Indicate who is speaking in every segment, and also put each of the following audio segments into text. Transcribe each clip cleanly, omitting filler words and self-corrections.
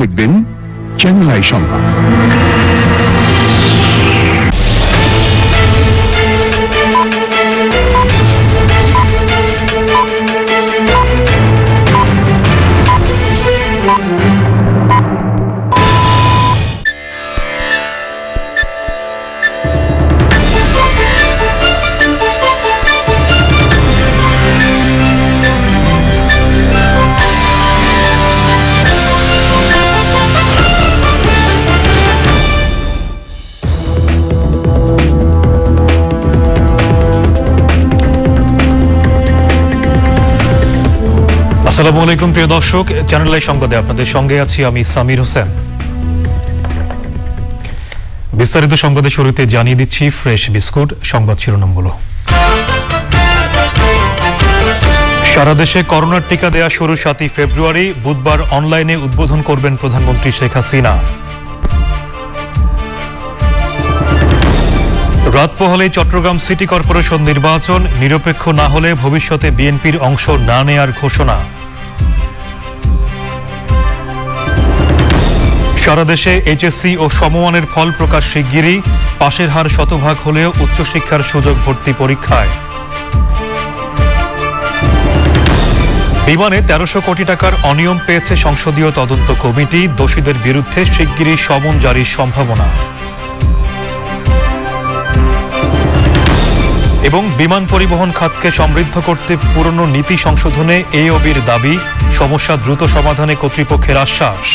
Speaker 1: দেখবেন channel I সংবাদ।
Speaker 2: আসসালামু আলাইকুম প্রিয় দর্শক, চ্যানেল আই সংবাদে আপনাদের সঙ্গে আছি আমি সামির হোসেন। বিস্তারিত সংবাদে শুরুতে জানিয়ে দিচ্ছি ফ্রেশ বিস্কুট সংবাদ শিরোনামগুলো। সারা দেশে করোনার টিকা দেয়া শুরু 7 ফেব্রুয়ারি। বুধবার অনলাইনে উদ্বোধন করবেন প্রধানমন্ত্রী শেখ হাসিনা। রাত পোহালে চট্টগ্রাম সিটি কর্পোরেশন নির্বাচন, নিরপেক্ষ না হলে ভবিষ্যতে বিএনপির অংশ না নেয়ার ঘোষণা। সারা দেশে এইচএসসি ও সমমানের ফল প্রকাশ শিগগিরই। পাশের হার শতভাগ হলেও উচ্চশিক্ষার সুযোগ ভর্তি পরীক্ষায়। বিমানে 1300 কোটি টাকার অনিয়ম পেয়েছে সংসদীয় তদন্ত কমিটি। দোষীদের বিরুদ্ধে শিগগিরই সমন জারির সম্ভাবনা। এবং বিমান পরিবহন খাতকে সমৃদ্ধ করতে পুরনো নীতি সংশোধনে এওবির দাবি। সমস্যা দ্রুত সমাধানে কর্তৃপক্ষের আশ্বাস।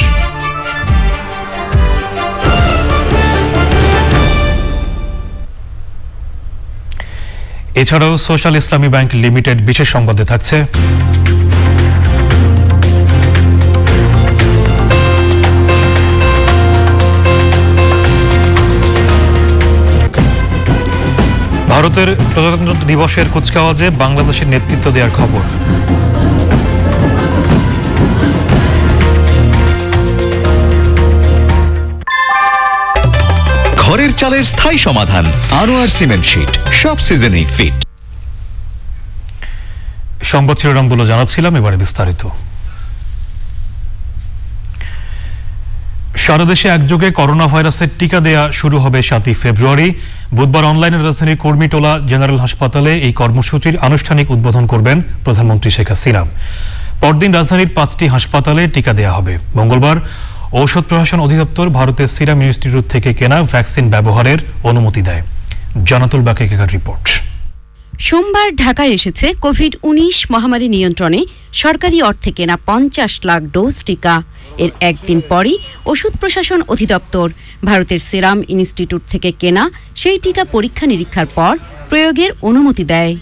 Speaker 2: এছাড়াও সোশ্যাল ইসলামী ব্যাংক লিমিটেড বিশেষ সংবাদে থাকছে ভারতের প্রজাতন্ত্র দিবসের কুচকাওয়াজে বাংলাদেশের নেতৃত্ব দেওয়ার খবর।
Speaker 3: ঘরের চালের স্থায়ী সমাধান আনোয়ার সিমেন্ট শীট, সব সিজনেই ফিট।
Speaker 2: সংবাদ শিরোনামগুলো জানাচ্ছিলাম, এবারে বিস্তারিত। সারা দেশে একযোগে করোনা ভাইরাসের টিকা দেয়া শুরু হবে 7 ফেব্রুয়ারি। বুধবার অনলাইনে রাজধানীর কুর্মিটোলা জেনারেল হাসপাতালে এই কর্মসূচির আনুষ্ঠানিক উদ্বোধন করবেন প্রধানমন্ত্রী শেখ হাসিনা। পরদিন রাজধানীর 5টি হাসপাতালে টিকা দেয়া হবে। মঙ্গলবার ঔষধ প্রশাসন অধিদপ্তর ভারতের সিরাম ইনস্টিটিউট থেকে কেনা ভ্যাকসিন ব্যবহারের অনুমতি দেয়। জানাতুল বাকিকার রিপোর্ট।
Speaker 4: সোমবার ঢাকায় এসেছে কোভিড-19 মহামারী নিয়ন্ত্রণে সরকারি অর্থে কেনা 50 লাখ ডোজ টিকা। এর একদিন পরই ওষুধ প্রশাসন অধিদপ্তর ভারতের সিরাম ইনস্টিটিউট থেকে কেনা সেই টিকা পরীক্ষা নিরীক্ষার পর প্রয়োগের অনুমতি দেয়।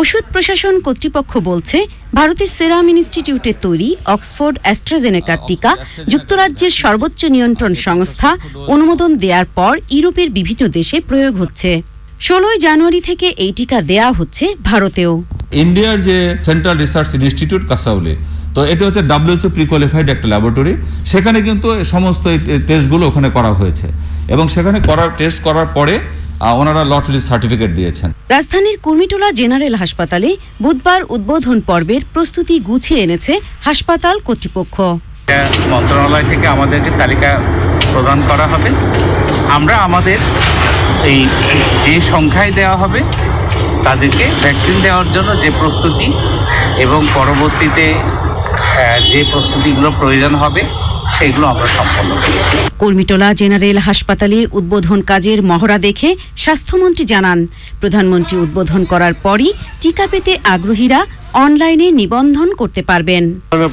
Speaker 4: ওষুধ প্রশাসন কর্তৃপক্ষ বলছে, ভারতের সিরাম ইনস্টিটিউটের তৈরি অক্সফোর্ড অ্যাস্ট্রাজেনেকার টিকা যুক্তরাজ্যের সর্বোচ্চ নিয়ন্ত্রণ সংস্থা অনুমোদন দেওয়ার পর ইউরোপের বিভিন্ন দেশে প্রয়োগ হচ্ছে। 16 জানুয়ারি থেকে এই টিকা দেয়া হচ্ছে ভারতেও।
Speaker 5: ইন্ডিয়ার যে সেন্ট্রাল রিসার্চ ইনস্টিটিউট কাসাউলে, তো এটা হচ্ছে WHO প্রি কোয়ালিফাইড একটা ল্যাবরেটরি। সেখানে কিন্তু সমস্ত টেস্টগুলো ওখানে করা হয়েছে এবং সেখানে টেস্ট করার পরে ওনারা লট লিস্ট সার্টিফিকেট দিয়েছেন।
Speaker 4: রাজধানীর কুর্মিটোলা জেনারেল হাসপাতালে বুধবার উদ্বোধন পর্বের প্রস্তুতি গুছিয়ে এনেছে হাসপাতাল কর্তৃপক্ষ।
Speaker 6: মন্ত্রণালয় থেকে আমাদেরকে তালিকা প্রদান করা হবে। আমরা আমাদের এই যে সংখ্যায় দেওয়া হবে তাদেরকে ভ্যাকসিন দেওয়ার জন্য যে প্রস্তুতি এবং পরবর্তীতে যে প্রস্তুতিগুলো প্রয়োজন হবে সেগুলো আমরা সম্পন্ন করি।
Speaker 4: কুর্মিটোলা জেনারেল হাসপাতালে উদ্বোধন কাজের মহড়া দেখে স্বাস্থ্যমন্ত্রী জানান, প্রধানমন্ত্রী উদ্বোধন করার পরই টিকা পেতে আগ্রহীরা অনলাইনে নিবন্ধন করতে পারবেন।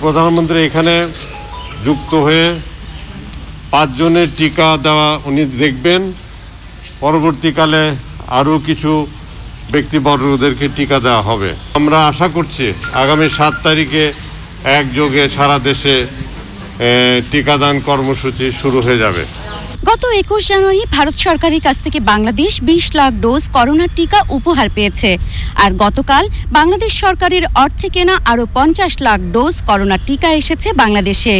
Speaker 7: প্রধানমন্ত্রী এখানে যুক্ত হয়ে 5 জনের টিকা দেওয়া উনি দেখবেন। পরবর্তীকালে আরও কিছু ব্যক্তিবর্গদেরকে টিকা দেওয়া হবে। আমরা আশা করছি আগামী 7 তারিখে একযোগে সারা দেশে টিকাদান কর্মসূচি শুরু হয়ে যাবে।
Speaker 4: গত 21 জানুয়ারি ভারত সরকারের কাছ থেকে বাংলাদেশ 20 লাখ ডোজ করোনার টিকা উপহার পেয়েছে। আর গতকাল বাংলাদেশ সরকারের অর্থে কেনা আরও 50 লাখ ডোজ করোনার টিকা এসেছে বাংলাদেশে।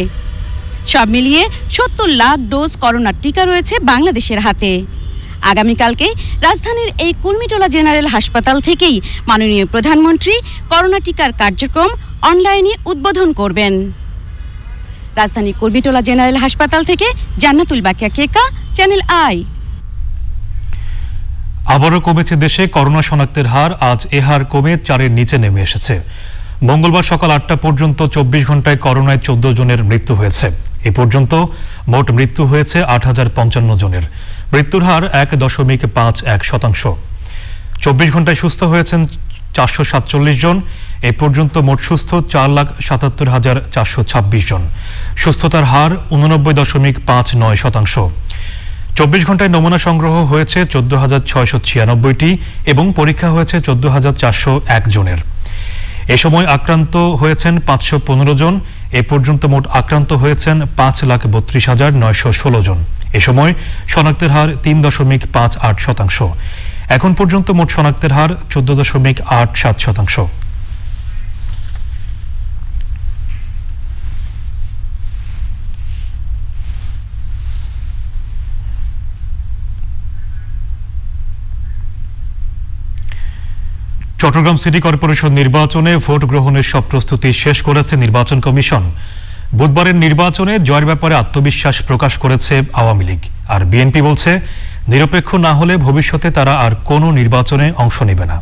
Speaker 4: সব মিলিয়ে 70 লাখ ডোজ করোনার টিকা রয়েছে বাংলাদেশের হাতে। আগামীকালকে রাজধানীর এই কুর্মিটোলা জেনারেল হাসপাতাল থেকেই মাননীয় প্রধানমন্ত্রী করোনা টিকার কার্যক্রম অনলাইনে উদ্বোধন করবেন। রাজধানী কুর্মিটোলা জেনারেল হাসপাতাল থেকে জান্নাতুল বাকিয়া কেকা, চ্যানেল আই।
Speaker 2: আবারও কমেছে দেশে করোনা শনাক্তের হার। আজ এ হার কমে 4-এর নিচে নেমে এসেছে। মঙ্গলবার সকাল 8টা পর্যন্ত 24 ঘন্টায় করোনায় 14 জনের মৃত্যু হয়েছে। এ পর্যন্ত মোট মৃত্যু হয়েছে 8055 জনের। মৃত্যুর হার 1.51%। 24 ঘন্টায় সুস্থ হয়েছেন 447 জন। এ পর্যন্ত মোট সুস্থ 4,77,426 জন। সুস্থতার হার 89.59%। 24 ঘন্টায় নমুনা সংগ্রহ হয়েছে 14,696টি এবং পরীক্ষা হয়েছে 14,401 জনের। এ সময় আক্রান্ত হয়েছেন 515 জন। এ পর্যন্ত মোট আক্রান্ত হয়েছেন 5,32,916 জন। এ সময় শনাক্তের হার 3.58%। এখন পর্যন্ত মোট শনাক্তের হার 14.87%। চট্টগ্রাম সিটি কর্পোরেশন নির্বাচনে ভোট গ্রহণের সব প্রস্তুতি শেষ করেছে নির্বাচন কমিশন। বুধবারের নির্বাচনে জয়ের ব্যাপারে আত্মবিশ্বাস প্রকাশ করেছে আওয়ামী লীগ। আর বিএনপি বলছে নিরপেক্ষ না হলে ভবিষ্যতে তারা আর কোনো নির্বাচনে অংশ নেবে না।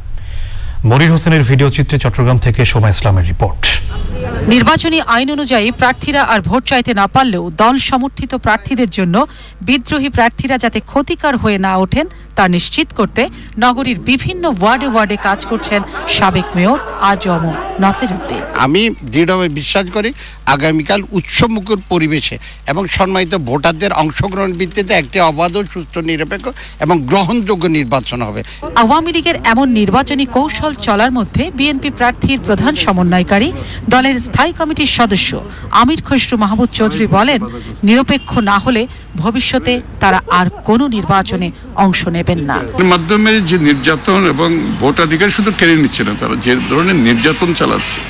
Speaker 2: মনির হোসেনের ভিডিও চিত্রে চট্টগ্রাম থেকে সোমা ইসলামের রিপোর্ট।
Speaker 8: নির্বাচনী আইন অনুযায়ী প্রার্থীরা আর ভোট চাইতে না পারলেও দল সমর্থিত প্রার্থীদের জন্য বিদ্রোহী প্রার্থীরা যাতে ক্ষতিকর হয়ে না ওঠেন তা নিশ্চিত করতে নগরীর বিভিন্ন ওয়ার্ডে ওয়ার্ডে কাজ করছেন সাবেক মেয়র আজম নাসির উদ্দিন।
Speaker 9: আমি দৃঢ়ভাবে বিশ্বাস করি আগামীকাল উৎসবমুখর পরিবেশে এবং সম্মানিত ভোটারদের অংশগ্রহণ ভিত্তিতে একটি অবাধ, সুষ্ঠু, নিরপেক্ষ এবং গ্রহণযোগ্য নির্বাচন হবে।
Speaker 8: আওয়ামী লীগের এমন নির্বাচনী কৌশল চলার মধ্যে বিএনপি প্রার্থীর প্রধান সমন্বয়কারী দলের স্থায়ী কমিটির সদস্য আমির খসরু মাহমুদ চৌধুরী বলেন, নিরপেক্ষ না হলে ভবিষ্যতে তারা আর কোনো নির্বাচনে অংশ নেবেন না।
Speaker 10: মাধ্যমে যে নির্যাতন এবং ভোটাধিকার শুধু কেড়ে নিচ্ছে না, তারা যে ধরনের নির্যাতন চালাচ্ছে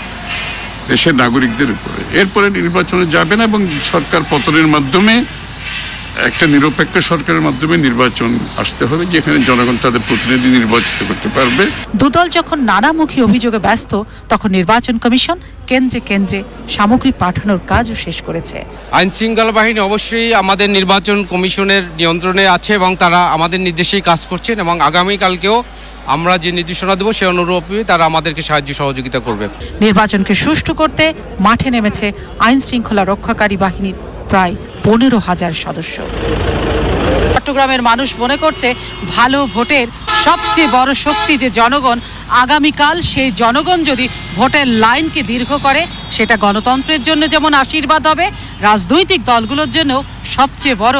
Speaker 10: দেশের নাগরিকদের উপরে, এরপরে নির্বাচনে যাবে না এবং সরকার পতনের মাধ্যমে একটা নিরপেক্ষ সরকারের মাধ্যমে নির্বাচন আসতে হবে, যেখানে জনগণ তাদের প্রতিনিধি নির্বাচিত করতে পারবে।
Speaker 8: দুদল যখন নানামুখী অভিযোগে ব্যস্ত, তখন নির্বাচন কমিশন কেন্দ্রে কেন্দ্রে সামগ্রী পাঠানোর কাজও শেষ করেছে।
Speaker 11: আইন শৃঙ্খলা বাহিনী অবশ্যই আমাদের নির্বাচন কমিশনের নিয়ন্ত্রণে আছে এবং তারা আমাদের নির্দেশেই কাজ করছেন এবং আগামীকালকেও আমরা যে নির্দেশনা দেবো সে অনুরূপে তারা আমাদেরকে সাহায্য সহযোগিতা করবে।
Speaker 8: নির্বাচনকে সুষ্ঠু করতে মাঠে নেমেছে আইন শৃঙ্খলা রক্ষাকারী বাহিনীর প্রায় 15,000 সদস্য। চট্টগ্রামের মানুষ মনে করছে ভালো ভোটের সবচেয়ে বড় শক্তি যে জনগণ, আগামীকাল সেই জনগণ যদি ভোটের লাইনকে দীর্ঘ করে, সেটা গণতন্ত্রের জন্য যেমন আশীর্বাদ হবে, রাজনৈতিক দলগুলোর জন্য সবচেয়ে বড়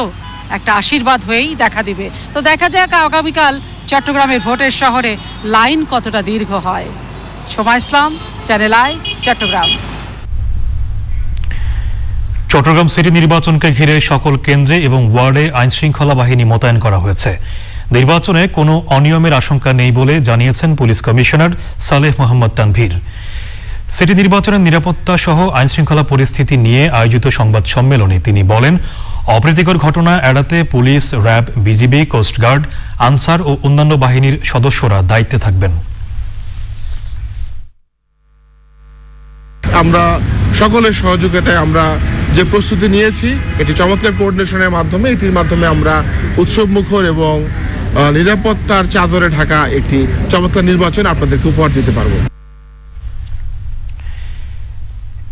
Speaker 8: একটা আশীর্বাদ হয়েই দেখা দিবে। তো দেখা যাক আগামীকাল চট্টগ্রামের ভোটের শহরে লাইন কতটা দীর্ঘ হয়। Soma Islam, channel I, Chattogram.
Speaker 2: Chattogram city নির্বাচনকে ঘিরে সকল কেন্দ্রে এবং ওয়ার্ডে আইনশৃঙ্খলা বাহিনী মোতায়েন করা হয়েছে। নির্বাচনে কোনো অনিয়মের আশঙ্কা নেই বলে জানিয়েছেন police commissioner Saleh Mohammad Tanvir. City নির্বাচনের নিরাপত্তা সহ আইনশৃঙ্খলা পরিস্থিতি নিয়ে আয়োজিত সংবাদ সম্মেলনে তিনি বলেন, অপ্রীতিকর ঘটনা এড়াতে police, RAB, BGB, coastguard, Ansar ও অন্যান্য বাহিনীর সদস্যরা দায়িত্বে থাকবেন।
Speaker 12: আমরা সকলের সহযোগিতায় আমরা যে প্রস্তুতি নিয়েছি, এটি চমৎকার কোঅর্ডিনেশনের মাধ্যমে, এটির মাধ্যমে আমরা উৎসবমুখর এবং নিরাপত্তার চাদরে ঢাকা একটি চমৎকার নির্বাচন আপনাদেরকে উপহার দিতে পারবো।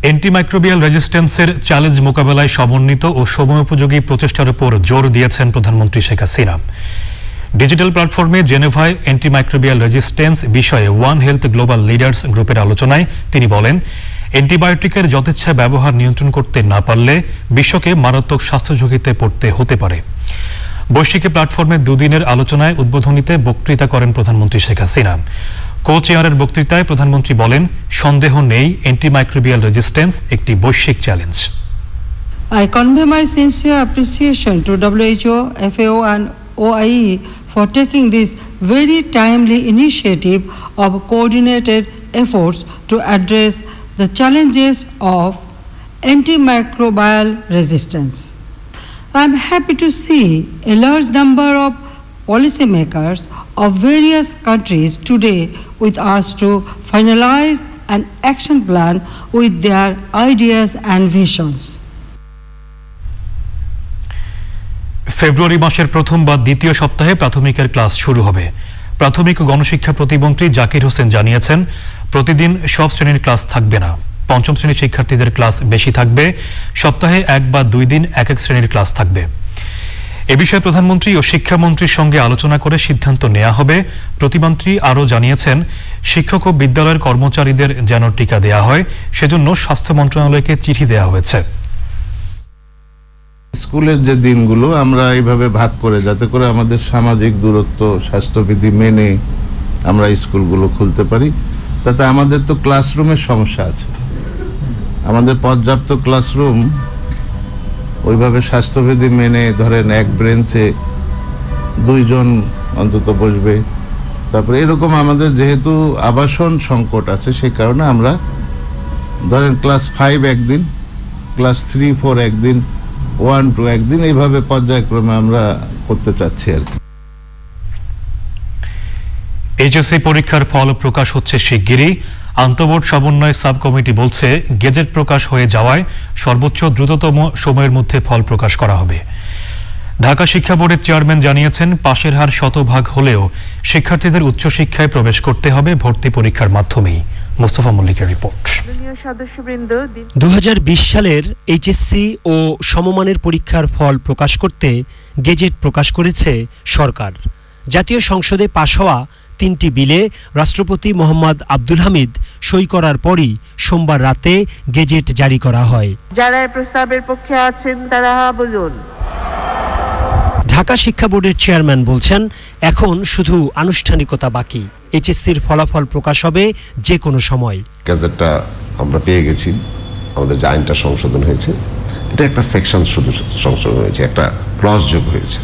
Speaker 2: অ্যান্টিমাইক্রোবিয়াল রেজিস্ট্যান্সের চ্যালেঞ্জ মোকাবেলায় সমন্বিত ও সময়োপযোগী প্রচেষ্টার উপর জোর দিয়েছেন প্রধানমন্ত্রী শেখ হাসিনা। ডিজিটাল প্ল্যাটফর্মে জেনেভায় অ্যান্টিমাইক্রোবিয়াল রেজিস্ট্যান্স বিষয়ে ওয়ান হেলথ গ্লোবাল লিডার্স গ্রুপের আলোচনায় তিনি বলেন, অ্যান্টিবায়োটিকের যথেচ্ছা ব্যবহার নিয়ন্ত্রণ করতে না পারলে বিশ্বকে মারাত্মক স্বাস্থ্য ঝুঁকিতে পড়তে হতে পারে। বৈশ্বিক প্ল্যাটফর্মে দুদিনের আলোচনায় উদ্বোধনীতে বক্তৃতা করেন প্রধানমন্ত্রী শেখ হাসিনা। কো চেয়ারের বক্তৃতায় প্রধানমন্ত্রী বলেন, সন্দেহ নেই অ্যান্টিমাইক্রোবিয়াল রেজিস্ট্যান্স একটি বৈশ্বিক challenge.
Speaker 13: I convey my sincere appreciation to WHO, FAO and OIE for taking this very timely initiative of coordinated efforts to address the challenges of antimicrobial resistance. I am happy to see a large number of policymakers of various countries today with us to finalize an action plan with their ideas and visions.
Speaker 2: ফেব্রুয়ারি মাসের প্রথম বা দ্বিতীয় সপ্তাহে প্রাথমিকের class শুরু হবে। প্রাথমিক ও গণশিক্ষা প্রতিমন্ত্রী জাকির হোসেন জানিয়েছেন, প্রতিদিন সব শ্রেণীর ক্লাস থাকবে না। পঞ্চম শ্রেণীর শিক্ষার্থীদের ক্লাস বেশি থাকবে। সপ্তাহে 1 বা 2 দিন এক এক শ্রেণীর ক্লাস থাকবে। এ বিষয়ে প্রধানমন্ত্রী ও শিক্ষামন্ত্রীর সঙ্গে আলোচনা করে সিদ্ধান্ত নেওয়া হবে। প্রতিমন্ত্রী আরও জানিয়েছেন, শিক্ষক ও বিদ্যালয়ের কর্মচারীদের যেন টিকা দেওয়া হয়, সেজন্য স্বাস্থ্য মন্ত্রণালয়কে চিঠি দেওয়া হয়েছে।
Speaker 14: স্কুলের যে দিনগুলো আমরা এইভাবে ভাগ করে, যাতে করে আমাদের সামাজিক দূরত্ব, স্বাস্থ্যবিধি মেনে আমরা স্কুলগুলো খুলতে পারি। তাতে আমাদের তো ক্লাসরুমের সমস্যা আছে, আমাদের পর্যাপ্ত ক্লাসরুম ওইভাবে স্বাস্থ্যবিধি মেনে ধরেন এক বেঞ্চে 2 জন অন্তত বসবে। তারপরে এরকম আমাদের যেহেতু আবাসন সংকট আছে, সেই কারণে আমরা ধরেন ক্লাস 5 একদিন, ক্লাস 3, 4 একদিন, 1, 2 একদিন, এইভাবে পর্যায়ক্রমে আমরা করতে চাচ্ছি আর কি।
Speaker 2: এইচএসসি পরীক্ষার ফল প্রকাশ হচ্ছে শিগগিরই। আন্তঃবোর্ড সমন্বয় সাব কমিটি বলছে, গেজেট প্রকাশ হয়ে যাওয়ায় সর্বোচ্চ দ্রুততম সময়ের মধ্যে ফল প্রকাশ করা হবে। ঢাকা শিক্ষা বোর্ডের চেয়ারম্যান জানিয়েছেন, পাশের হার শতভাগ হলেও শিক্ষার্থীদের উচ্চশিক্ষায় প্রবেশ করতে হবে ভর্তি পরীক্ষার মাধ্যমেই। মোস্তফা মল্লিকের রিপোর্ট।
Speaker 15: 2020 সালের এইচএসসি ও সমমানের পরীক্ষার ফল প্রকাশ করতে গেজেট প্রকাশ করেছে সরকার। জাতীয় সংসদে পাশ হওয়া 3টি বিলে রাষ্ট্রপতি মোহাম্মদ আব্দুল হামিদ সই করার পরই সোমবার রাতে গেজেট জারি করা হয়।
Speaker 16: যারা প্রস্তাবের পক্ষে আছেন তারা বলুন।
Speaker 15: ঢাকা শিক্ষা বোর্ডের চেয়ারম্যান বলছেন, এখন শুধু আনুষ্ঠানিকতা বাকি। এইচএসসির ফলাফল প্রকাশ হবে যে কোনো সময়।
Speaker 17: গেজেটটা আমরা পেয়ে গেছি, আমাদের যে আইনটা সংশোধন হয়েছে, এটা একটা সেকশন শুধু সংশোধন হয়েছে, একটা ক্লজ যোগ হয়েছে,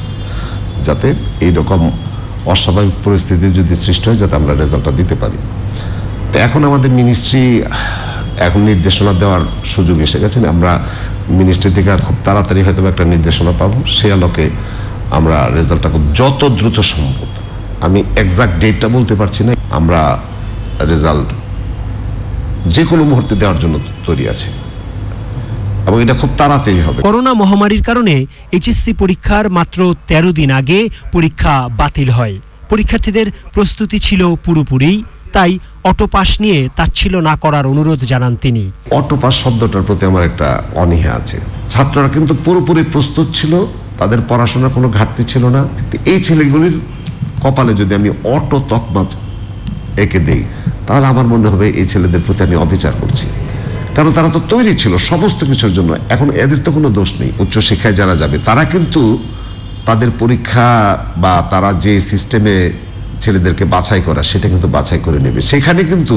Speaker 17: যাতে এইরকম অস্বাভাবিক পরিস্থিতি যদি সৃষ্টি হয় যাতে আমরা রেজাল্টটা দিতে পারি। তো এখন আমাদের মিনিস্ট্রি এখন নির্দেশনা দেওয়ার সুযোগ এসে গেছে। আমরা মিনিস্ট্রি থেকে খুব তাড়াতাড়ি হয়তো একটা নির্দেশনা পাবো, সে আলোকে আমরা রেজাল্টটা যত দ্রুত সম্ভব, আমি এক্সাক্ট ডেটটা বলতে পারছি না, আমরা রেজাল্ট যে কোনো মুহূর্তে দেওয়ার জন্য তৈরি আছি এবং এটা খুব তাড়াতাড়ি হবে।
Speaker 15: করোনা মহামারীর কারণে এইচএসসি পরীক্ষার মাত্র 13 দিন আগে পরীক্ষা বাতিল হয়। পরীক্ষার্থীদের প্রস্তুতি ছিল পুরোপুরি, তাই অটো পাস নিয়ে তাচ্ছিল্য না করার অনুরোধ জানান তিনি।
Speaker 17: অটো পাস শব্দটার প্রতি আমার একটা অনীহা আছে। ছাত্ররা কিন্তু পুরোপুরি প্রস্তুত ছিল, তাদের পড়াশোনার কোনো ঘাটতি ছিল না। এই ছেলেগুলির কপালে যদি আমি অটো তকমা এঁকে দেই, তাহলে আমার মনে হবে এই ছেলেদের প্রতি আমি অবিচার করছি, কারণ তারা তো তৈরি ছিল সমস্ত কিছুর জন্য। এখন এদের তো কোনো দোষ নেই। উচ্চশিক্ষায় যারা যাবে তারা কিন্তু তাদের পরীক্ষা বা তারা যে সিস্টেমে ছেলেদেরকে বাছাই করা, সেটা কিন্তু বাছাই করে নেবে। সেখানে কিন্তু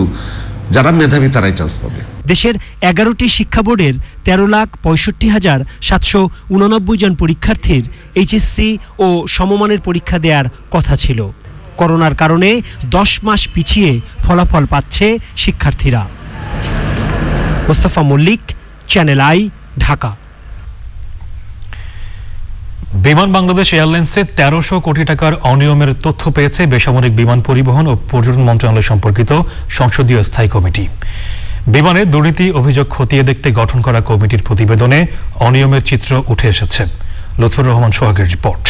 Speaker 17: যারা মেধাবী তারাই চান্স পাবে।
Speaker 15: দেশের 11টি শিক্ষা বোর্ডের 13,65,789 জন পরীক্ষার্থীর এইচএসসি ও সমমানের পরীক্ষা দেওয়ার কথা ছিল। করোনার কারণে 10 মাস পিছিয়ে ফলাফল পাচ্ছে শিক্ষার্থীরা। Mostafa Mallik, channel I, Dhaka.
Speaker 2: বিমান বাংলাদেশ এয়ারলাইন্সে 1300 কোটি টাকার অনিয়মের তথ্য পেয়েছে বেসামরিক বিমান পরিবহন ও পর্যটন মন্ত্রণালয় সম্পর্কিত সংসদীয় স্থায়ী কমিটি। বিমানে দুর্নীতি অভিযোগ খতিয়ে দেখতে গঠন করা কমিটির প্রতিবেদনে অনিয়মের চিত্র উঠে এসেছে। লুৎফর রহমান সোহাগের রিপোর্ট।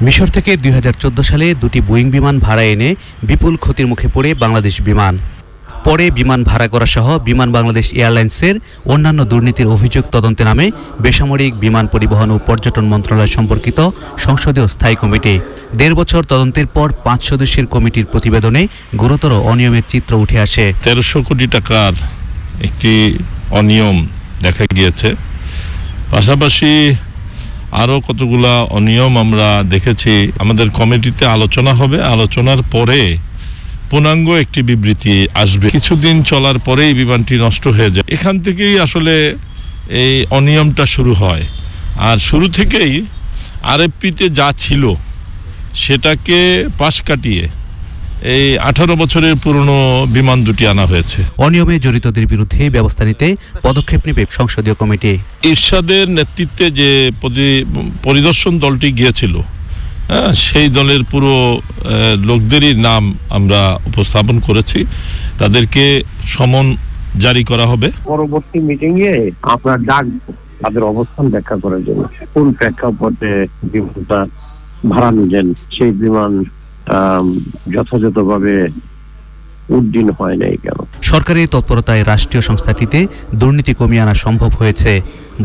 Speaker 18: মিশর থেকে 2014 সালে 2টি বোয়িং বিমান ভাড়া এনে বিপুল ক্ষতির মুখে পড়ে বাংলাদেশ বিমান। পরে বিমান ভাড়া করা সহ বিমান বাংলাদেশ এয়ারলাইন্সের অন্যান্য দুর্নীতির অভিযোগ তদন্তে নামে বেসামরিক বিমান পরিবহন ও পর্যটন মন্ত্রণালয় সম্পর্কিত সংসদীয় স্থায়ী কমিটি। 1.5 বছর তদন্তের পর 5 সদস্যের কমিটির প্রতিবেদনে গুরুতর অনিয়মের চিত্র উঠে আসে।
Speaker 19: 1300 কোটি টাকার একটি অনিয়ম দেখা গিয়েছে। পাশাপাশি আরও কতগুলা অনিয়ম আমরা দেখেছি। আমাদের কমিটিতে আলোচনা হবে, আলোচনার পরে পূর্ণাঙ্গ একটি বিবৃতি আসবে। কিছুদিন চলার পরেই বিমানটি নষ্ট হয়ে যায়। এখান থেকেই আসলে এই অনিয়মটা শুরু হয়। আর শুরু থেকেই আরএফপিতে যা ছিল সেটাকে পাশ কাটিয়ে এই 18 বছরের পুরনো বিমান দুটি আনা হয়েছে।
Speaker 18: অনিয়মে জড়িতদের বিরুদ্ধে ব্যবস্থা নিতে পদক্ষেপ নেবে সংসদীয় কমিটি।
Speaker 19: ইরশাদের নেতৃত্বে যে পরিদর্শন দলটি গিয়েছিল, সেই দলের পুরো লোকদেরই নাম আমরা উপস্থাপন করেছি। তাদেরকে সমন জারি করা হবে।
Speaker 20: পরবর্তী মিটিং এ আপনার ডাক তাদের অবস্থান ব্যাখ্যা করার জন্য। কোন প্রেক্ষাপটে বিমানটা ভাড়া নিলেন, সেই বিমান যথাযথভাবে উড্ডীন হয় নাই কেন?
Speaker 18: সরকারের তৎপরতায় রাষ্ট্রীয় সংস্থাটিতে দুর্নীতি কমিয়ে আনা সম্ভব হয়েছে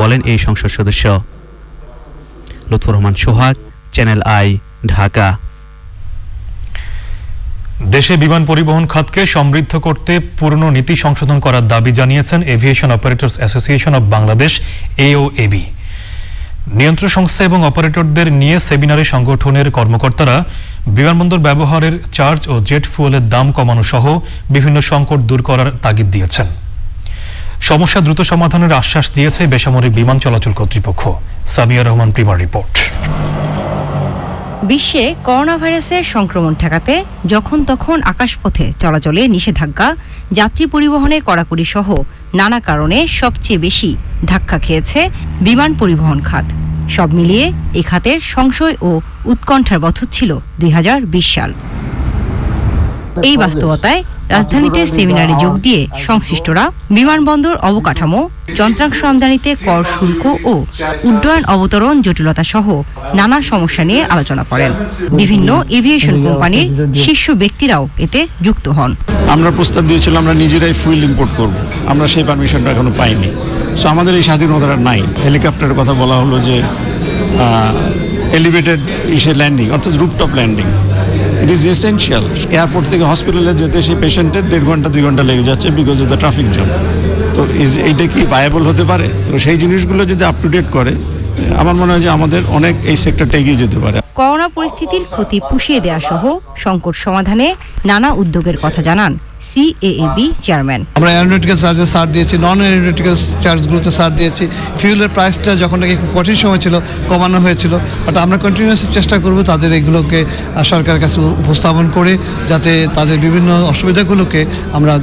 Speaker 18: বলেন এই সংসদ সদস্য। লুৎফর রহমান সোহাগ, চ্যানেল আই, ঢাকা।
Speaker 2: দেশে বিমান পরিবহন খাতকে সমৃদ্ধ করতে পুরনো নীতি সংশোধন করার দাবি জানিয়েছেন aviation operators association of Bangladesh AOAB। নিয়ন্ত্রণ সংস্থা এবং অপারেটরদের নিয়ে সেমিনারে সংগঠনের কর্মকর্তারা বিমানবন্দর ব্যবহারের চার্জ ও জেট ফুয়েলের দাম কমানো সহ বিভিন্ন সংকট দূর করার তাগিদ দিয়েছেন। সমস্যা দ্রুত সমাধানের আশ্বাস দিয়েছে বেসামরিক বিমান চলাচল কর্তৃপক্ষ। সামিয়া রহমান প্রিমার রিপোর্ট।
Speaker 21: বিশ্বে করোনা ভাইরাসের সংক্রমণ ঠেকাতে যখন তখন আকাশপথে চলাচলে নিষেধাজ্ঞা, যাত্রী পরিবহনে কড়াকড়ি সহ নানা কারণে সবচেয়ে বেশি ধাক্কা খেয়েছে বিমান পরিবহন খাত। সব মিলিয়ে এই খাতের সংশয় ও উৎকণ্ঠার বছর ছিল 2020 সাল। এই বাস্তবতায় রাজধানীতে সেমিনারে যোগ দিয়ে সংশ্লিষ্টরা বিমানবন্দর অবকাঠামো, যন্ত্রাংশ আমদানিতে কর শুল্ক ও উড্ডয়ন অবতরণ জটিলতা সহ নানা সমস্যা নিয়ে আলোচনা করেন। বিভিন্ন এভিয়েশন কোম্পানির শীর্ষ ব্যক্তিরাও এতে যুক্ত হন।
Speaker 22: আমরা প্রস্তাব দিয়েছিলাম আমরা নিজেরাই ফুয়েল ইম্পোর্ট করব, আমরা সেই পারমিশনটা এখনো পাইনি। সো আমাদের এই স্বাধীনতাটা নাই। হেলিকপ্টারের কথা বলা হলো যে এলিভেটেড ল্যান্ডিং অর্থাৎ rooftop landing, it is essential. Airport থেকে হসপিটালে যেতে সেই পেশেন্টের 1.5 ঘন্টা 2 ঘন্টা লেগে যাচ্ছে because of the traffic jam. তো এইটা কি ভায়াবল হতে পারে? তো সেই জিনিসগুলো যদি আপ টু ডেট করে, আমার মনে হয় যে আমাদের অনেক এই সেক্টরটা এগিয়ে যেতে পারে।
Speaker 21: করোনা পরিস্থিতির ক্ষতি পুষিয়ে দেওয়া সহ সংকট সমাধানে নানা উদ্যোগের কথা জানান CAAB চেয়ারম্যান।
Speaker 23: আমরা এরোনটিক্যাল চার্জে ছাড় দিয়েছি, নন এরোনটিক্যাল চার্জগুলোতে ছাড় দিয়েছি। ফিউলের প্রাইসটা যখন নাকি খুব কঠিন সময় ছিল কমানো হয়েছিল, বাট আমরা কন্টিনিউয়াসলি চেষ্টা করব তাদের এগুলোকে সরকারের কাছে উপস্থাপন করে যাতে তাদের বিভিন্ন অসুবিধাগুলোকে আমরা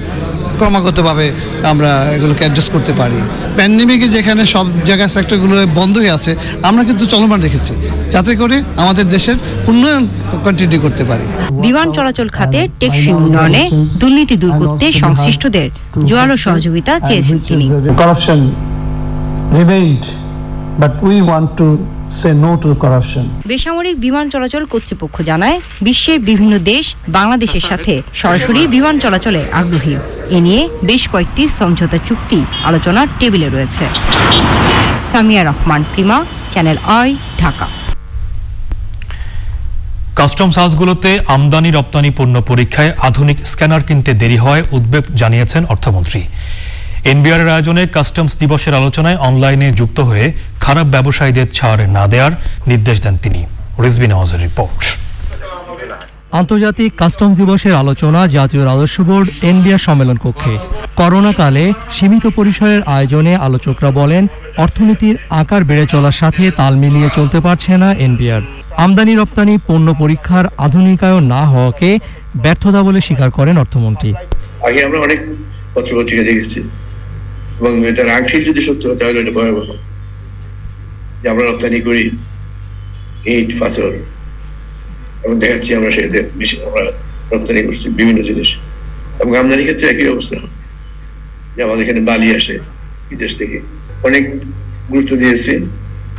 Speaker 23: ক্রমাগতভাবে আমরা এগুলোকে অ্যাডজাস্ট করতে পারি। প্যান্ডেমিকে যেখানে সব জায়গায় সেক্টরগুলো বন্ধ হয়ে আছে, আমরা কিন্তু চলমান রেখেছি যাতে করে আমাদের দেশের উন্নয়ন কন্টিনিউ করতে পারি।
Speaker 21: বিমান চলাচল খাতের টেকসই উন্নয়নে দুর্নীতি দূর করতে সংশ্লিষ্টদের জোরালো সহযোগিতা চেয়েছেন তিনি।
Speaker 23: Corruption remained, but we want to say no to corruption.
Speaker 21: বেসামরিক বিমান চলাচল কর্তৃপক্ষ জানায় বিশ্বের বিভিন্ন দেশ বাংলাদেশের সাথে সরাসরি বিমান চলাচলে আগ্রহী। এ নিয়ে বেশ কয়েকটি সমঝোতা চুক্তি আলোচনার টেবিলে রয়েছে। Samia Rahman Prima, channel I, Dhaka.
Speaker 2: Customs হাউসগুলোতে আমদানি রপ্তানি পণ্য পরীক্ষায় আধুনিক স্ক্যানার কিনতে দেরি হয় উদ্বেগ জানিয়েছেন অর্থমন্ত্রী। এনবিআর এর আয়োজনে কাস্টমস দিবসের আলোচনায় অনলাইনে যুক্ত হয়ে খারাপ ব্যবসায়ীদের ছাড় না দেওয়ার নির্দেশ দেন তিনি। রিজভি নওয়াজের রিপোর্ট।
Speaker 24: আন্তর্জাতিক কাস্টমস দিবসের আলোচনা জাতীয় রাজস্ব বোর্ড এনবিআর সম্মেলন কক্ষে। করোনাকালে সীমিত পরিসরের আয়োজনে আলোচকরা বলেন, অর্থনীতির আকার বেড়ে চলার সাথে তাল মিলিয়ে চলতে পারছে না এনবিআর। আমদানি রপ্তানি পণ্য পরীক্ষার আধুনিকায়ন না হওয়াকে ব্যর্থতা বলে স্বীকার করেন অর্থমন্ত্রী।
Speaker 25: আগে আমরা অনেক পত্রপত্রিকা দেখেছি এবং এটার আংশিক যদি সত্য হয় তাহলে এটা ভয়াবহ যে আমরা রপ্তানি করি ইট, পাথর এবং দেখাচ্ছি আমরা সেটাতে আমরা রপ্তানি করছি বিভিন্ন জিনিস, এবং আমদানির ক্ষেত্রে একই অবস্থা যে আমাদের এখানে বালি আসে বিদেশ থেকে। অনেক গুরুত্ব দিয়েছে